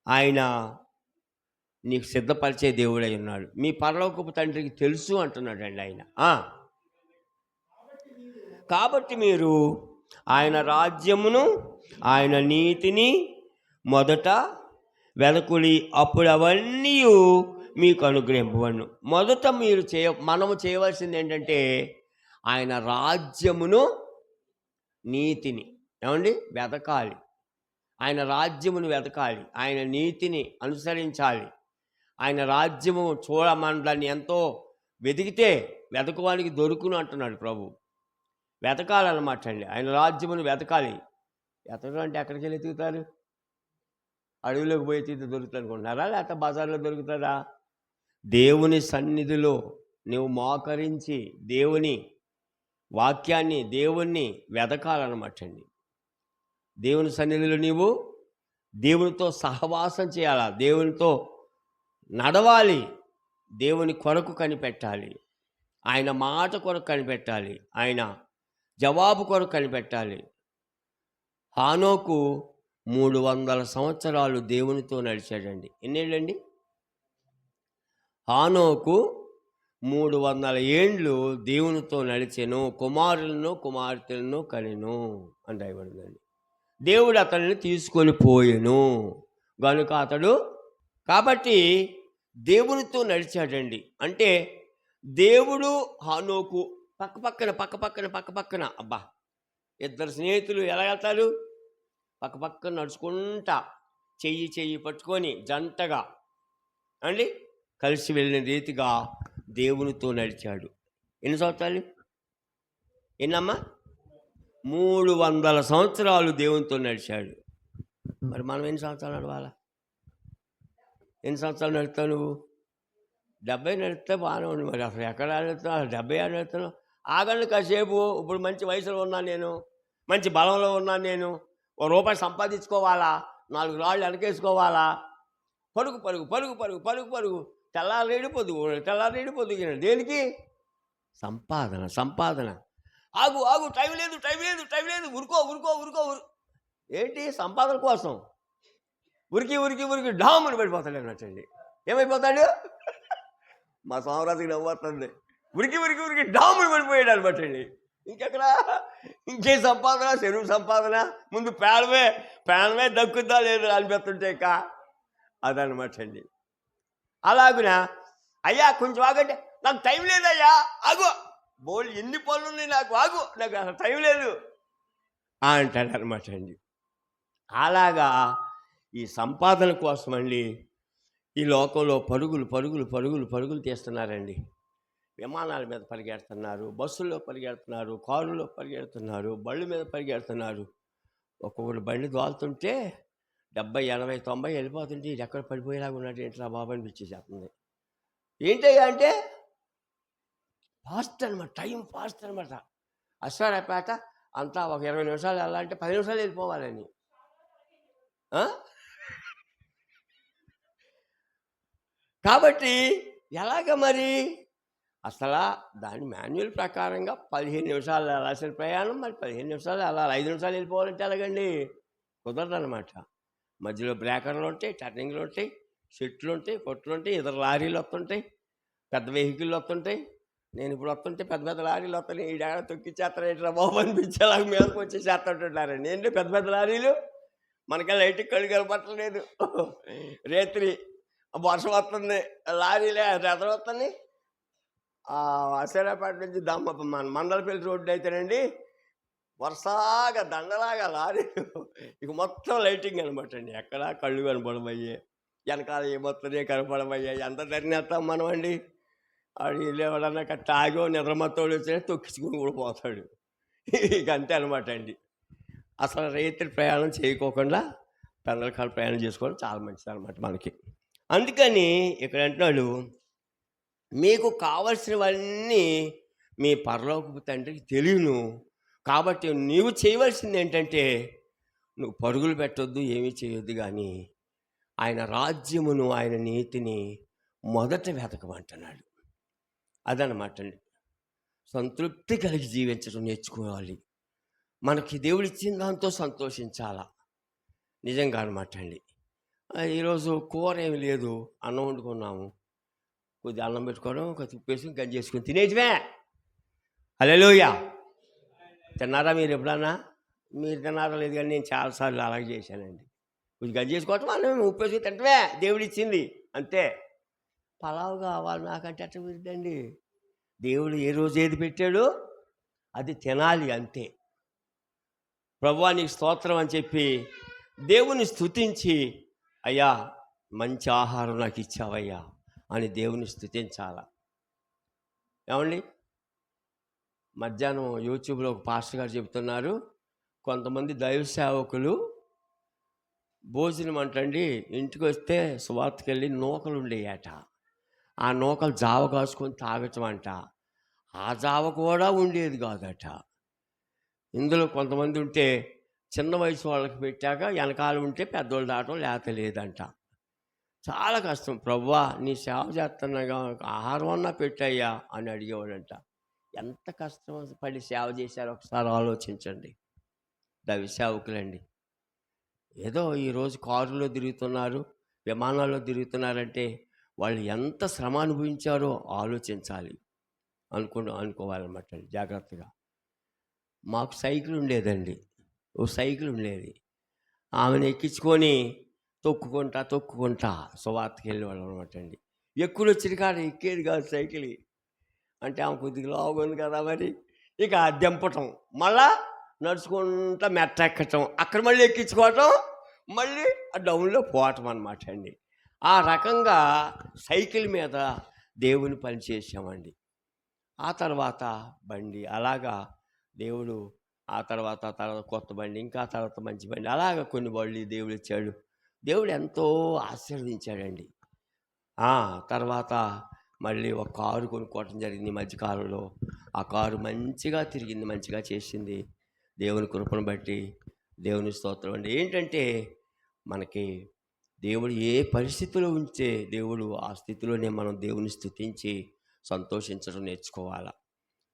ఆయన నీకు సిద్ధపరిచే దేవుడై ఉన్నాడు. మీ పరలోకపు తండ్రికి తెలుసు అంటున్నాడండి ఆయన. కాబట్టి మీరు ఆయన రాజ్యమును, ఆయన నీతిని మొదట వెదకుడి, అప్పుడు అవన్నీ మీకు అనుగ్రహింపబడును. మొదట మనము చేయవలసింది ఏంటంటే ఆయన రాజ్యమును, నీతిని ఏమండి వెతకాలి. ఆయన రాజ్యమును వెతకాలి, ఆయన నీతిని అనుసరించాలి. ఆయన రాజ్యము చూడమని ఎంతో వెతికితే వెతకడానికి దొరుకును అంటున్నాడు ప్రభు. వెతకాలన్నమాట అండి, ఆయన రాజ్యమును వెతకాలి. వెతకడం అంటే ఎక్కడికి వెళ్ళి వెతుకుతారు? అడవిలోకి పోయి తీర్థ దొరుకుతుంది అనుకుంటున్నారా? లేకపోతే బజార్లో దొరుకుతుందా? దేవుని సన్నిధిలో నువ్వు మోకరించి దేవుని వాక్యాన్ని, దేవుణ్ణి వెతకాలన్నమాట అండి. దేవుని సన్నిధిలో నీవు దేవునితో సహవాసం చేయాలా, దేవునితో నడవాలి, దేవుని కొరకు కనిపెట్టాలి, ఆయన మాట కొరకు కనిపెట్టాలి, ఆయన జవాబు కొరకు కనిపెట్టాలి. హానోకు 300 సంవత్సరాలు దేవునితో నడిచాడండి. ఎన్నేళ్ళండి? హానోకు 300 ఏండ్లు దేవునితో నడిచెను, కుమారులను కుమార్తెలను కనెను అని రాయబడిందండి. దేవుడు అతన్ని తీసుకొని పోయెను గనుక అతడు, కాబట్టి దేవునితో నడిచాడండి. అంటే దేవుడు హానోకు పక్కపక్కన. అబ్బా, ఇద్దరు స్నేహితులు ఎలా వెళ్తారు? పక్కపక్కన నడుచుకుంటా, చెయ్యి పట్టుకొని జంటగా అండి కలిసి వెళ్ళిన రీతిగా దేవునితో నడిచాడు. ఎన్ని సంవత్సరాలు? ఎన్నమ్మా? 300 సంవత్సరాలు దేవునితో నడిచాడు. మరి మనం ఎన్ని సంవత్సరాలు నడవాలా? ఎన్ని సంవత్సరాలు నడుస్తావు నువ్వు? 70 నడిస్తే బాగానే ఉంది. మరి అసలు ఎక్కడ నడుస్తున్నావు? 70 నడుస్తున్నావు? ఆగండి కాసేపు. ఇప్పుడు మంచి వయసులో ఉన్నాను నేను, మంచి బలంలో ఉన్నాను నేను, ₹1 సంపాదించుకోవాలా, 4 రాళ్ళు వెనకేసుకోవాలా, పరుగు తెల్లారేడు పొద్దుగిన దేనికి? సంపాదన సంపాదన. ఆగు ఆగు, టైం లేదు టైం లేదు టైం లేదు, ఉరుకో ఉరుకో ఉరుకో ఏంటి సంపాదన కోసం ఉరికి ఉరికి ఉరికి డాముని పడిపోతాడు అన్నట్టండి. ఏమైపోతాడు? మా సోమరాజుకి నవ్వుతుంది. ఉరికి ఉరికి ఉరికి డాముని పడిపోయాడు అనమాట అండి. ఇంకెక్కడ ఇంకేం సంపాదన, చెరువు సంపాదన, ముందు పేనమే దక్కుద్దా లేదు అనిపిస్తుంటే ఇక అదనమాట అండి. అలాగున అయ్యా కొంచెం ఆగండి, నాకు టైం లేదయ్యా, ఆగు, బోల్ ఎన్ని పనులు ఉన్నాయి నాకు, ఆగు, నాకు అసలు టైం లేదు అంటాడు అనమాట అండి. అలాగా ఈ సంపాదన కోసం అండి ఈ లోకంలో పరుగులు పరుగులు పరుగులు పరుగులు తీస్తున్నారండి. విమానాల మీద పరిగెడుతున్నారు, బస్సుల్లో పరిగెడుతున్నారు, కారులో పరిగెడుతున్నారు, బళ్ళు మీద పరిగెడుతున్నారు. ఒక్కొక్కటి బండి దోలుతుంటే 70, 80, 90 వెళ్ళిపోతుంటే ఇది ఎక్కడ పడిపోయేలాగా ఉన్నాడు ఏంట్రా బాబు అనిపించేస్తుంది. ఏంటయ్యా అంటే ఫాస్ట్ అనమాట, టైం ఫాస్ట్ అనమాట. అశ్వారపేట అంతా ఒక 20 నిమిషాలు వెళ్ళాలంటే 10 నిమిషాలు వెళ్ళిపోవాలని. కాబట్టి ఎలాగ మరి అసలు దాని మాన్యువల్ ప్రకారంగా 15 నిమిషాలు వెళ్ళాల్సిన ప్రయాణం మరి 15 నిమిషాలు వెళ్ళాలి, 5 నిమిషాలు వెళ్ళిపోవాలంటే ఎలాగండి? కుదరదనమాట. మధ్యలో బ్రేకర్లు ఉంటాయి, టర్నింగ్లు ఉంటాయి, చెట్లు ఉంటాయి, పొట్లు ఉంటాయి, ఇతర లారీలు వస్తుంటాయి, పెద్ద వెహికల్లు వస్తుంటాయి. నేను ఇప్పుడు వస్తుంటే పెద్ద పెద్ద లారీలు వస్తున్నాయి, ఈ డాడ తొక్కిచ్చేస్తారు ఏంట్రా బాబు అనిపించేలాగా మీదకి వచ్చి చేస్తుంటున్నారండి. ఏంటి పెద్ద పెద్ద లారీలు, మనకి లైట్కి కళ్ళు కనపట్టలేదు. రేత్రి వర్షం వస్తుంది, లారీలే ఎదురు వస్తుంది. అసేరాపేట నుంచి మన మండలపల్లి రోడ్డు అయితేనండి వరుసగా దండలాగా లారీలు, ఇక మొత్తం లైటింగ్ అనమాట అండి. ఎక్కడ కళ్ళు కనపడమయ్యాయి, వెనకాల ఏమొస్తుందే కనపడమయ్యాయి. ఎంత ధరినేస్తాం మనం అండి. వాడు ఎవడన్నా తాగో నిద్రమత్తోడు వచ్చే తొక్కించుకుని కూడా పోతాడు. ఇక అంతే అనమాట అండి. అసలు రైతులు ప్రయాణం చేయకోకుండా పెందలకాల ప్రయాణం చేసుకోవడం చాలా మంచిది అనమాట మనకి. అందుకని ఇక్కడ అంటున్నాడు, మీకు కావలసినవన్నీ మీ పరలోకపు తండ్రికి తెలియను, కాబట్టి నీవు చేయవలసింది ఏంటంటే నువ్వు పరుగులు పెట్టొద్దు, ఏమీ చేయొద్దు, కానీ ఆయన రాజ్యమును ఆయన నీతిని మొదట వెతకమంటున్నాడు. అదనమాట అండి. సంతృప్తి కలిగి జీవించడం నేర్చుకోవాలి. మనకి దేవుడు ఇచ్చిన దాంతో సంతోషించాలా, నిజంగా అనమాట అండి. ఈరోజు కూర ఏమి లేదు, అన్నం వండుకున్నాము, కొద్ది అన్నం పెట్టుకోవడం, కొద్ది ఉప్పు వేసుకుని గంజి చేసుకుని తినేటివే. హల్లెలూయా. తిన్నారా మీరు ఎప్పుడన్నా? మీరు తిన్నారా లేదు, కానీ నేను చాలాసార్లు అలాగే చేశానండి. కొద్ది గంజి చేసుకోవటం, అన్నం ఉప్పు వేసుకుని తింటవే, దేవుడు ఇచ్చింది అంతే. పలావు కావాలి నాకంటే అట్ట విద్దండి. దేవుడు ఏ రోజు ఏది పెట్టాడో అది తినాలి అంతే. ప్రభువా నీకు స్తోత్రం అని చెప్పి దేవుని స్తుతించి, అయ్యా మంచి ఆహారం నాకు ఇచ్చావయ్యా అని దేవుని స్తుతించాల. ఏమండి, మధ్యాహ్నం యూట్యూబ్లో ఒక పాస్టర్ గారు చెబుతున్నారు, కొంతమంది దైవ సేవకులు భోజనం అంటండి ఇంటికి వస్తే సువార్తకి వెళ్ళి నూకలు ఉండేయట. ఆ నూకలు జావ కాసుకొని తాగటం అంట. ఆ జావ కూడా ఉండేది కాదట. ఇందులో కొంతమంది ఉంటే చిన్న వయసు వాళ్ళకి పెట్టాక వెనకాల ఉంటే పెద్దోళ్ళు దాటం లేక లేదంట. చాలా కష్టం. ప్రభువా నీ సేవ చేస్తున్నాగా ఆహారం అన్నా పెట్టాయ్యా అని అడిగేవాడంట. ఎంత కష్టం పడి సేవ చేశారో ఒకసారి ఆలోచించండి. దైవ సేవకులండి ఏదో ఈరోజు కారులో తిరుగుతున్నారు, విమానాల్లో తిరుగుతున్నారంటే వాళ్ళు ఎంత శ్రమ అనుభవించారో ఆలోచించాలి, అనుకోవాలన్నమాట జాగ్రత్తగా. మాకు సైకిల్ ఉండేదండి, ఓ సైకిల్ ఉండేది. ఆమెను ఎక్కించుకొని తొక్కుకుంటా సువార్తకి వెళ్ళేవాళ్ళం అనమాట అండి. ఎక్కువ వచ్చిన కాడ ఎక్కేది కాదు సైకిల్. అంటే ఆమె కొద్దిగా లావుంది కదా, మరి ఇక దింపటం, మళ్ళా నడుచుకుంటా మెట్ట ఎక్కటం, అక్కడ మళ్ళీ ఎక్కించుకోవటం, మళ్ళీ ఆ డౌన్లో పోవటం అనమాట అండి. ఆ రకంగా సైకిల్ మీద దేవుని పని చేసామండి. ఆ తర్వాత బండి, అలాగా దేవుడు ఆ తర్వాత కొత్త బండి, ఇంకా తర్వాత మంచి బండి, అలాగా కొన్ని బళ్ళు దేవుడు ఇచ్చాడు. దేవుడు ఎంతో ఆశీర్వదించాడండి. తర్వాత మళ్ళీ ఒక కారు కొనుక్కోవటం జరిగింది ఈ మధ్యకాలంలో. ఆ కారు మంచిగా తిరిగింది, మంచిగా చేసింది దేవుని కృపను బట్టి. దేవుని స్తోత్రం అండి. ఏంటంటే మనకి దేవుడు ఏ పరిస్థితిలో ఉంటే దేవుడు ఆ స్థితిలోనే మనం దేవుని స్తుతించి సంతోషించడం నేర్చుకోవాలి.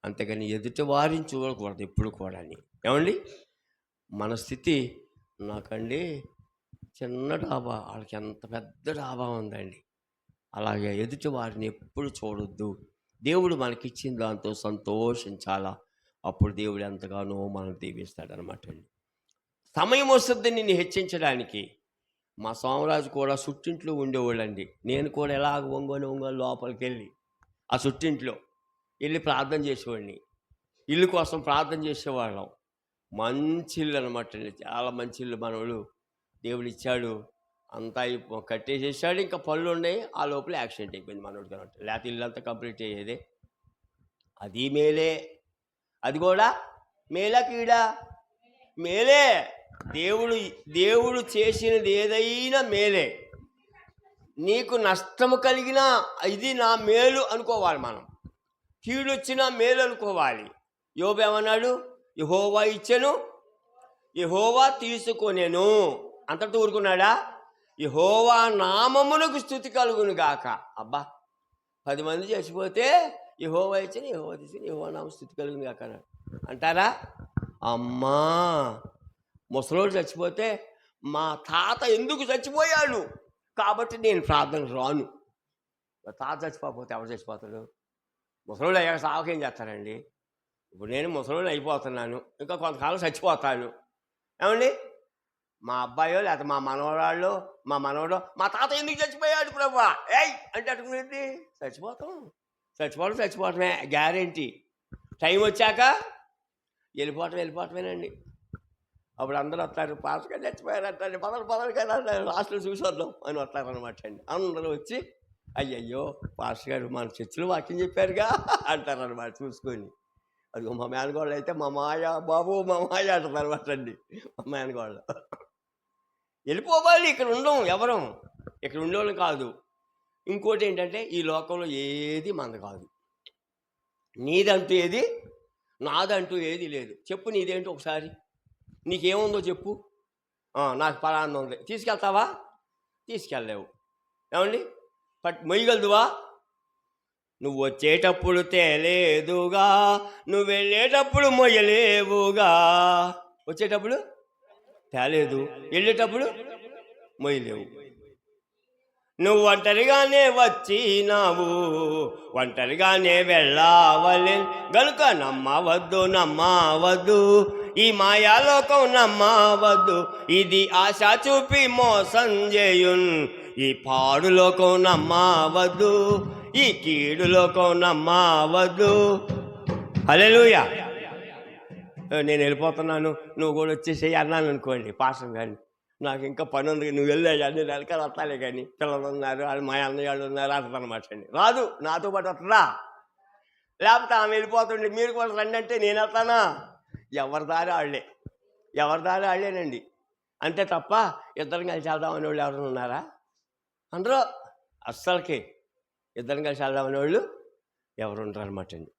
అంతేగాని ఎదుటి వారిని చూడకూడదు ఎప్పుడు కూడా అని. ఏమండి, మన స్థితి నాకండి చిన్న డాబా, వాళ్ళకి ఎంత పెద్ద డాబా ఉందండి. అలాగే ఎదుటి వారిని ఎప్పుడు చూడొద్దు. దేవుడు మనకిచ్చిన దాంతో సంతోషించాలా. అప్పుడు దేవుడు ఎంతగానో మనం దీవిస్తాడనమాట అండి. సమయం వస్తుంది నిన్ను హెచ్చించడానికి. మా సోమరాజు కూడా సుట్టింట్లో ఉండేవాళ్ళండి. నేను కూడా ఎలాగ ఒంగోని లోపలికి వెళ్ళి ఆ సుట్టింట్లో వెళ్ళి ప్రార్థన చేసేవాడిని. ఇల్లు కోసం ప్రార్థన చేసేవాళ్ళం. మంచి ఇల్లు అనమాట అండి, చాలా మంచి ఇల్లు మనవాడు దేవుడు ఇచ్చాడు. అంతా కట్టేసేసాడు. ఇంకా పనులు ఉన్నాయి. ఆ లోపల యాక్సిడెంట్ అయిపోయింది మనోడికి అనమాట. లేకపోతే ఇల్లు అంతా కంప్లీట్ అయ్యేది. అది మేలే. అది కూడా మేలా కీడా? మేలే. దేవుడు చేసినది ఏదైనా మేలే. నీకు నష్టము కలిగినా ఇది నా మేలు అనుకోవాలి మనం. కీడు వచ్చినా మేలు అనుకోవాలి. యోబు ఏమన్నాడు? యెహోవా ఇచ్చెను, యెహోవా తీసుకొనెను. అంతటా ఊరుకున్నాడా? యెహోవా నామమునకు స్తుతి కలుగును గాక. అబ్బా, 10 మంది చచ్చిపోతే యెహోవా ఇచ్చెను, యెహోవా తీసుకుని, యెహోవా నామం స్తుతి కలుగును గాక అన్నాడు అంటారా? అమ్మా, ముసలోడు చచ్చిపోతే మా తాత ఎందుకు చచ్చిపోయాడు కాబట్టి నేను ప్రార్థనకు రాను. తాత చచ్చిపోతే ఎవరు చచ్చిపోతాడు? ముసలోడు అయ్యాక సావకేం చేస్తారండి? ఇప్పుడు నేను ముసలోడు అయిపోతున్నాను, ఇంకా కొంతకాలం చచ్చిపోతాను. ఏమండి, మా అబ్బాయో లేకపోతే మా మనవరాళ్ళు, మా మనవడో మా తాత ఎందుకు చచ్చిపోయాడు ప్రభువా ఏయ్ అంటే అట్టుకునేది. చచ్చిపోవటమే గ్యారెంటీ. టైం వచ్చాక వెళ్ళిపోవటమేనండి. అప్పుడు అందరూ వస్తారు, పాస్గా చచ్చిపోయారు అంటారు, పదలు కదా లాస్ట్లో చూసి వద్దాం అని వస్తారనమాట అండి. అందరూ వచ్చి అయ్యయ్యో పాస్టర్ గారు మన చర్చిలో వాక్యం చెప్పారుగా అంటారనమాట చూసుకొని. అదిగో మా మేనగోళ్ళు అయితే మా మాయ బాబు మా మాయ అంటారు అనమాట అండి. మా మేనగోళ్ళు వెళ్ళిపోవాలి. ఇక్కడ ఉండం ఎవరం, ఇక్కడ ఉండేవాళ్ళం కాదు. ఇంకోటి ఏంటంటే ఈ లోకంలో ఏది మంద కాదు. నీదంటూ ఏది, నాదంటూ ఏది లేదు. చెప్పు నీదేంటో ఒకసారి. నీకేముందో చెప్పు. నాకు పలానా ఉంది, తీసుకెళ్తావా? తీసుకెళ్ళలేవు. ఏమండి, మొయ్యగలదువా? నువ్వు వచ్చేటప్పుడు తేలేదుగా, నువ్వు వెళ్ళేటప్పుడు మొయ్యలేవుగా. వచ్చేటప్పుడు తేలేదు, వెళ్ళేటప్పుడు మొయ్యలేవు. నువ్వు ఒంటరిగానే వచ్చినావు, ఒంటరిగానే వెళ్ళావలే గనుక నమ్మవద్దు, ఈ మాయాలోకం నమ్మవద్దు. ఇది ఆశ చూపి మోసం చేయున్, ఈ పాడు లోకం నమ్మవద్దు, ఈ కీడు లోకం నమ్మవద్దు. హల్లెలూయా. నేను వెళ్ళిపోతున్నాను, నువ్వు కూడా వచ్చేసేయి అన్నాను అనుకోండి పాస్టర్ గారిని. నాకు ఇంకా పని ఉంది, నువ్వు వెళ్ళే కానీ వెనకాల వస్తాలే కానీ పిల్లలు ఉన్నారు, వాళ్ళు మా అన్నయ్య వాళ్ళు ఉన్నారు అంటదనమాట అండి. రాదు, నాతో పాటు వస్తుందా? లేకపోతే ఆమె వెళ్ళిపోతుండే మీరు కూడా రండి అంటే నేను వెళ్తానా? ఎవరి దారి వాళ్ళేనండి. అంతే తప్ప ఇద్దరం కలిసి వెళ్దాం అనేవాళ్ళు ఎవరైనా ఉన్నారా? అందరూ అస్సలకి ఇద్దరం కలిసి వెళ్దాం అనేవాళ్ళు ఎవరు ఉండరు అనమాట అండి.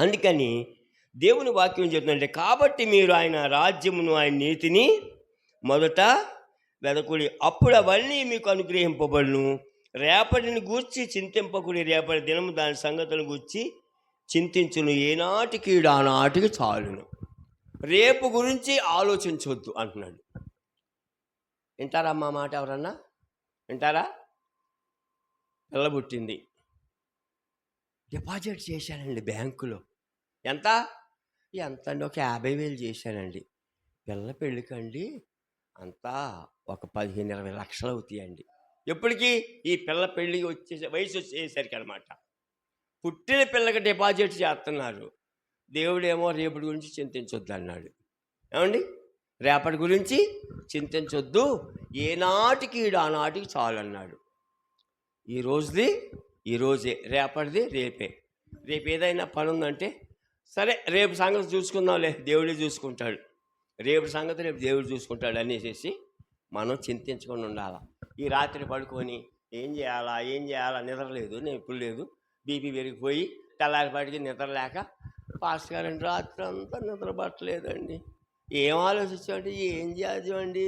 అందుకని దేవుని వాక్యం చెప్తుందంటే, కాబట్టి మీరు ఆయన రాజ్యమును ఆయన నీతిని మొదట వెదకుడి, అప్పుడు అవన్నీ మీకు అనుగ్రహింపబడును. రేపటిని గూర్చి చింతింపకుడి, రేపటి దినము దాని సంగతులను గూర్చి చింతించును. ఏనాటికి ఆనాటికి చాలును. రేపు గురించి ఆలోచించవద్దు అంటున్నాడు. వింటారా అమ్మా మాట? ఎవరన్నా వింటారా? పిల్ల పుట్టింది, డిపాజిట్ చేశానండి బ్యాంకులో. ఎంత అండి? ఒక 50,000 చేశానండి. పిల్ల పెళ్ళికండి అంతా ఒక 15-20 లక్షలు అవుతాయండి. ఎప్పటికీ ఈ పిల్ల పెళ్ళికి వయసు వచ్చేసరికి అనమాట. పుట్టిన పిల్లకి డిపాజిట్ చేస్తున్నారు. దేవుడేమో రేపటి గురించి చింతించొద్దు అన్నాడు. ఏమండి, రేపటి గురించి చింతించొద్దు, ఏనాటికి ఆనాటికి చాలు అన్నాడు. ఈరోజే, రేపటిది రేపే. రేపు ఏదైనా పని ఉందంటే సరే రేపు సంగతి చూసుకుందాంలే, దేవుడే చూసుకుంటాడు, రేపు సంగతి రేపు దేవుడు చూసుకుంటాడు అనేసి మనం చింతించకుండా ఉండాలి. ఈ రాత్రి పడుకొని ఏం చేయాలా నిద్ర లేదు, నేను ఇప్పుడు లేదు, బీపీ పెరిగిపోయి తెల్లారిపాటికి నిద్ర లేక పాస్టర్ గారండి రాత్రి అంతా నిద్ర పట్టలేదండి. ఏం ఆలోచించామంటే ఏం చేద్దామండి,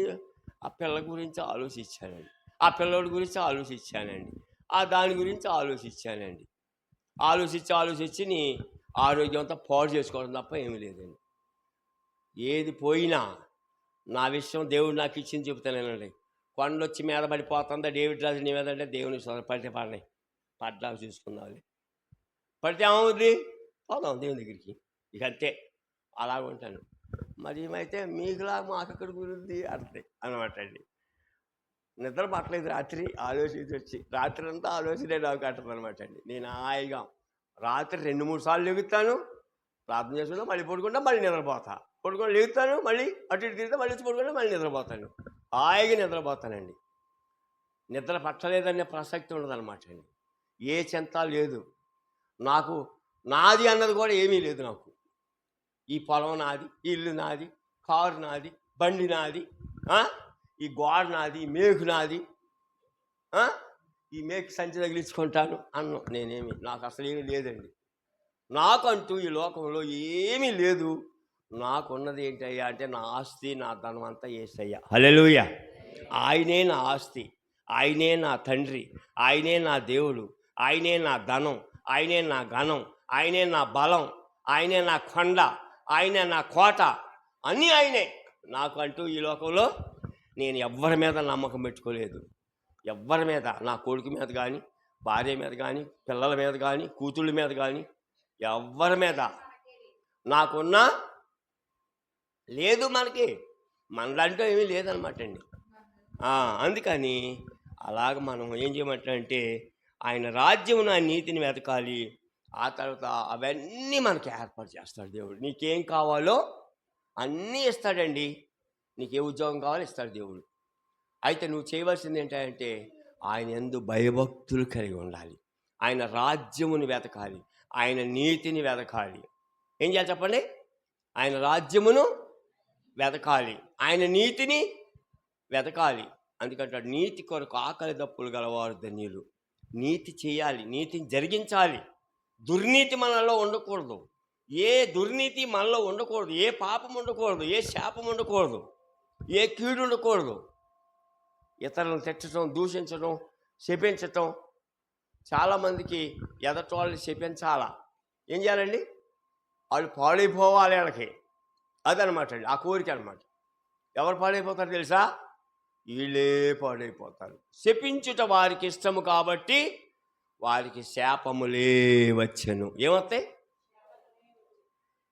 ఆ పిల్ల గురించి ఆలోచించానండి, ఆ పిల్లోడి గురించి ఆలోచించానండి, ఆ దాని గురించి ఆలోచించానండి. ఆలోచించి ఆరోగ్యం అంతా పాడు చేసుకోవడం తప్ప ఏమీ లేదండి. ఏది పోయినా నా విషయం దేవుడు నాకు ఇచ్చింది చెబుతానేనండి. కొండొచ్చి మీద పడిపోతుందా డేవిడ్ రాజు నీ మీద అంటే దేవుని పడితే పడినాయి, పడ్డాక చూసుకుందాం. పడితే ఏమవుద్ది, పోదాం దేవుని దగ్గరికి, ఇక అంతే. అలాగ ఉంటాను. మరి ఏమైతే మీకులా మాకు అక్కడ గురించి అంటాయి అనమాట అండి. నిద్ర పట్టలేదు రాత్రి, ఆలోచించి వచ్చి రాత్రి అంతా ఆలోచనే నాకు కట్టదు అనమాట అండి. నేను హాయిగా రాత్రి 2-3 సార్లు లెగుతాను, ప్రార్థన చేసుకుంటా, మళ్ళీ పడుకుంటా, మళ్ళీ నిద్రపోతా. పడుకొని లేగుతాను, మళ్ళీ అటు ఇటు తిరిగితే మళ్ళీ వచ్చి పడుకుంటా, మళ్ళీ నిద్రపోతాను. హాయిగా నిద్రపోతానండి. నిద్ర పట్టలేదనే ప్రసక్తి ఉండదన్నమాట అండి. ఏ చింత లేదు నాకు. నాది అన్నది కూడా ఏమీ లేదు నాకు. ఈ పొలం నాది, ఈ ఇల్లు నాది, కారు నాది, బండి నాది, ఈ గోడ నాది, ఈ మేకు నాది, ఈ మేకు సంచి తగిలించుకుంటాను అన్నం. నాకు అసలు ఏమీ లేదండి. నాకంటూ ఈ లోకంలో ఏమీ లేదు. నాకున్నది ఏంటయ్యా అంటే నా ఆస్తి, నా ధనం అంతా యేసయ్య. హల్లెలూయా. ఆయనే నా ఆస్తి, ఆయనే నా తండ్రి, ఆయనే నా దేవుడు, ఆయనే నా ధనం, ఆయనే నా ఘనం, ఆయనే నా బలం, ఆయనే నా కొండ, ఆయనే నా కోట, అన్నీ ఆయనే. నాకంటూ ఈ లోకంలో నేను ఎవ్వరి మీద నమ్మకం పెట్టుకోలేదు. ఎవ్వరి మీద, నా కొడుకు మీద కానీ, భార్య మీద కానీ, పిల్లల మీద కానీ, కూతుళ్ళ మీద కానీ, ఎవ్వరి మీద నాకున్నా లేదు. మనదంటూ ఏమీ లేదనమాట అండి. అందుకని అలాగ మనం ఏం చేయమంటే ఆయన రాజ్యమును, ఆయన నీతిని వెతకాలి. ఆ తర్వాత అవన్నీ మనకి ఏర్పాటు చేస్తాడు దేవుడు. నీకేం కావాలో అన్నీ ఇస్తాడండి. నీకే ఉద్యోగం కావాలో ఇస్తాడు దేవుడు. అయితే నువ్వు చేయవలసింది ఏంటంటే ఆయన యందు భయభక్తులు కలిగి ఉండాలి. ఆయన రాజ్యముని వెతకాలి, ఆయన నీతిని వెతకాలి. ఏం చేయాలి చెప్పండి? ఆయన రాజ్యమును వెతకాలి, ఆయన నీతిని వెతకాలి. అందుకంటే నీతి కొరకు ఆకలి దప్పులు గలవారు ధన్యులు. నీతి చేయాలి, నీతిని జరిగించాలి. దుర్నీతి మనలో ఉండకూడదు. ఏ దుర్నీతి మనలో ఉండకూడదు. ఏ పాపం ఉండకూడదు, ఏ శాపం ఉండకూడదు, ఏ కీడు ఉండకూడదు. ఇతరులను తిట్టడం, దూషించడం, శపించటం. చాలామందికి ఎదటి వాళ్ళని శపించాలా. ఏం చేయాలండి? వాళ్ళు పాడైపోవాలి. వాళ్ళకి అదనమాట అండి, ఆ కోరిక అనమాట. ఎవరు పాడైపోతారు తెలుసా? వీళ్ళే పాడైపోతారు. శపించుట వారికి ఇష్టము కాబట్టి వారికి శాపములే వచ్చెను. ఏమొస్తాయి?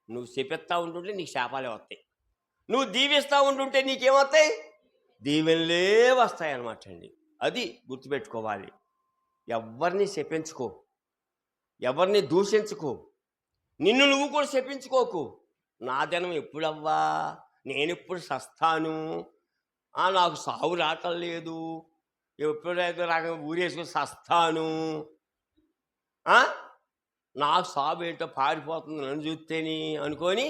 నువ్వు శపిస్తూ ఉంటుంటే నీకు శాపాలే వస్తాయి. నువ్వు దీవిస్తూ ఉంటుంటే నీకేమొస్తాయి? దీవెనలే వస్తాయి అన్నమాట అండి. అది గుర్తుపెట్టుకోవాలి. ఎవరిని శపించుకో, ఎవరిని దూషించుకో, నిన్ను నువ్వు కూడా శపించుకోకు. నా దినం ఎప్పుడవ్వా, నేనెప్పుడు సస్తాను, నాకు సావు రావటం లేదు, ఎప్పుడైతే రాక ఊరేసుకుని సస్తాను, నాకు సాగు ఏంటో పారిపోతుంది నన్ను చూస్తేని అనుకొని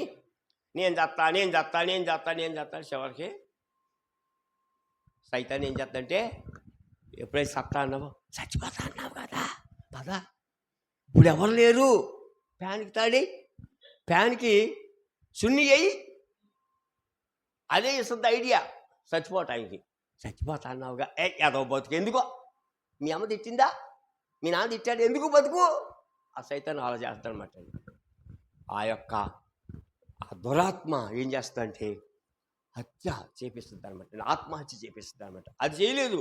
నేను చేస్తాను. చివరికి సైతాన్ని ఏం చేస్తంటే, ఎప్పుడైతే సత్తా అన్నావో చచ్చిపోతా అన్నావు కదా, పదా ఇప్పుడు ఎవరు లేరు, ఫ్యాన్కి సున్ని అయ్యి అదే ఇస్తుంది ఐడియా చచ్చిపోవటానికి. చచ్చిపోతా అన్నావుగా, ఏదో బతుకు ఎందుకో, మీ అమ్మ తిట్టిందా, మీ నాన్న తిట్టాడు, ఎందుకు బతుకు, ఆ సైతాన్ని అలా చేస్తాడనమాట. ఆ దురాత్మ ఏం చేస్తుందంటే హత్య చేపిస్తుంది అనమాట, ఆత్మహత్య చేపిస్తుంది అనమాట. అది చేయలేదు,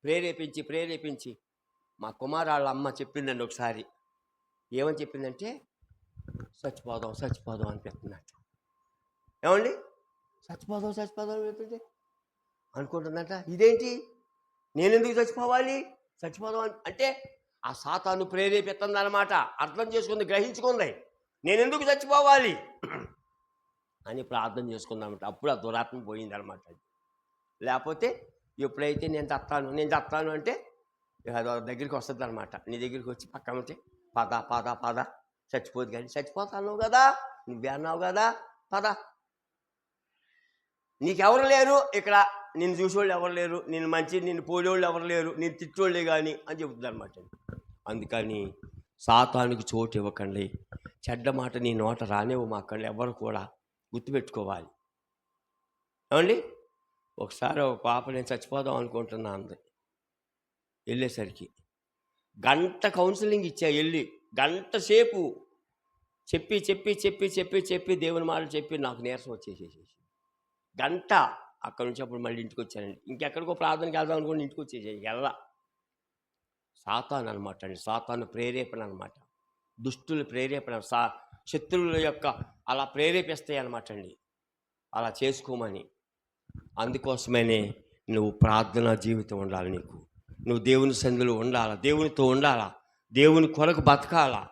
ప్రేరేపించి మా కుమారాళ్ళ అమ్మ చెప్పిందండి ఒకసారి. ఏమని చెప్పిందంటే, చచ్చిపోదాం అనిపిస్తుందంట. ఏమండి, చచ్చిపోదాం అనిపిస్తుంది అనుకుంటుందంట. ఇదేంటి, నేనెందుకు చచ్చిపోదాం అంటే ఆ సాతాను ప్రేరేపిస్తుంది అనమాట. అర్థం చేసుకుంది, గ్రహించుకుంది, నేనెందుకు చచ్చిపోవాలి అని ప్రార్థన చేసుకుందామంట. అప్పుడు ఆ దురాత్మ పోయిందనమాట. లేకపోతే ఎప్పుడైతే నేను చస్తాను అంటే దగ్గరికి వస్తుంది అనమాట. నీ దగ్గరికి వచ్చి పక్కన ఉంటే పద చచ్చిపోదు, కానీ చచ్చిపోతా అన్నావు కదా, నువ్వే అన్నావు కదా, పద, నీకెవరు లేరు ఇక్కడ, నిన్ను చూసేవాళ్ళు ఎవరు లేరు, నిన్ను పోలేవాళ్ళు ఎవరు లేరు, నేను తిట్టోళ్ళే కానీ అని చెబుతుంది అనమాట. అందుకని సాతానికి చోటు ఇవ్వకండి, చెడ్డ మాట నీ నోట రానివ్వమాకండి. ఎవరు కూడా గుర్తుపెట్టుకోవాలి. ఏమండి, ఒకసారి ఒక పాప నేను చచ్చిపోదాం అనుకుంటున్నా అంది. వెళ్ళేసరికి గంట కౌన్సిలింగ్ ఇచ్చా, వెళ్ళి గంట సేపు చెప్పి చెప్పి చెప్పి చెప్పి చెప్పి దేవుని మాటలు చెప్పి నాకు నీరసం వచ్చేసేసి గంట అక్కడ నుంచి అప్పుడు మళ్ళీ ఇంటికి వచ్చానండి. ఇంకెక్కడికో ప్రార్థనకి వెళ్దాం అనుకోండి, ఇంటికి వచ్చేసేసి వెళ్ళా. సాతాను అనమాట అండి, సాతాను ప్రేరేపణ అనమాట, దుష్టుల ప్రేరేపణ, శత్రువుల యొక్క అలా ప్రేరేపిస్తాయి అనమాట అండి, అలా చేసుకోమని. అందుకోసమనే నువ్వు ప్రార్థనా జీవితం ఉండాలి నీకు. నువ్వు దేవుని సన్నిధిలో ఉండాలా, దేవునితో ఉండాలా, దేవుని కొరకు బతకాలా.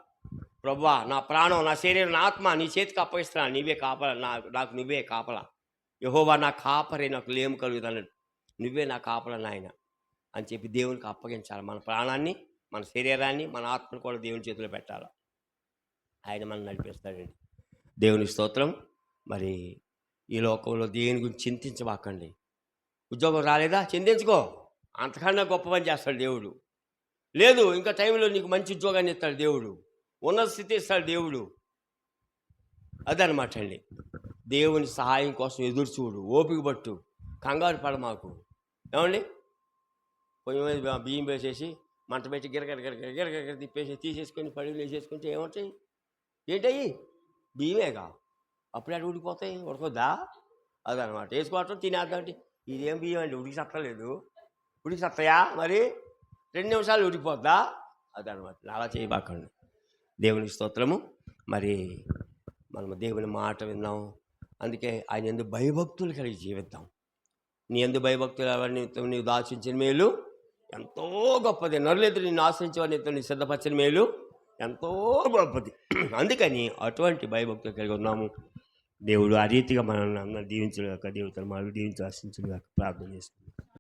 ప్రభువా, నా ప్రాణం, నా శరీరం, నా ఆత్మ నీ చేతికి అప్పగిస్తున్నా, నీవే కాపలా, నాకు నువ్వే కాపలా. యెహోవా నా కాపరే, నాకు లేము కలుగుదన్నట్టు, నువ్వే నా కాపలా నాయన అని చెప్పి దేవునికి అప్పగించాలి. మన ప్రాణాన్ని, మన శరీరాన్ని, మన ఆత్మను కూడా దేవుని చేతిలో పెట్టాలి. ఆయన మనం నడిపిస్తాడండి. దేవుని స్తోత్రం. మరి ఈ లోకంలో దేని గురించి చింతించబాకండి. ఉద్యోగం రాలేదా, చింతించుకో, అంతకన్నా గొప్ప పని చేస్తాడు దేవుడు. లేదు, ఇంకా టైంలో నీకు మంచి ఉద్యోగాన్ని ఇస్తాడు దేవుడు, ఉన్నత స్థితి ఇస్తాడు దేవుడు. అదనమాట అండి. దేవుని సహాయం కోసం ఎదురు చూడు, ఓపిక పట్టు, కంగారు పడ మాకు. ఏమండి, కొంచెం బియ్యం వేసేసి మంట పెట్టి గిరగర గిరగర గిరగర తిప్పేసి తీసేసుకొని పడుగులు వేసేసుకుంటే ఏమంటాయి? ఏంటయ్యి? బియ్యమేగా, అప్పుడే అటు ఉడికిపోతాయి, ఉడకొద్దా? అదనమాట. వేసుకోవటం తినేద్దామంటే ఇదేం బియ్యం అండి, ఉడికి సత్తలేదు, ఉడికి సత్తయా మరి 2 నిమిషాలు ఉడికిపోద్దా? అదనమాట. అలా చేయబాకండి. దేవునికి స్తోత్రము. మరి మనము దేవుని మాట విందాం. అందుకే ఆయన యందు భయభక్తులు కలిగి జీవిద్దాం. నీ యందు భయభక్తులు ఎవరిని నీవు దాచించిన మేలు ఎంతో గొప్పది. నరులెదురు నిన్ను ఆశ్రయించేవారిని నీ సిద్ధపరిచిన మేలు ఎంతో గొప్పది. అందుకని అటువంటి భయభక్తులు కలిగి ఉన్నాము. దేవుడు ఆ రీతిగా మనల్ని అందరూ దీవించలేక, దేవుడు తన మాటలు దీవించి ఆశించలేక ప్రార్థన చేస్తున్నాం.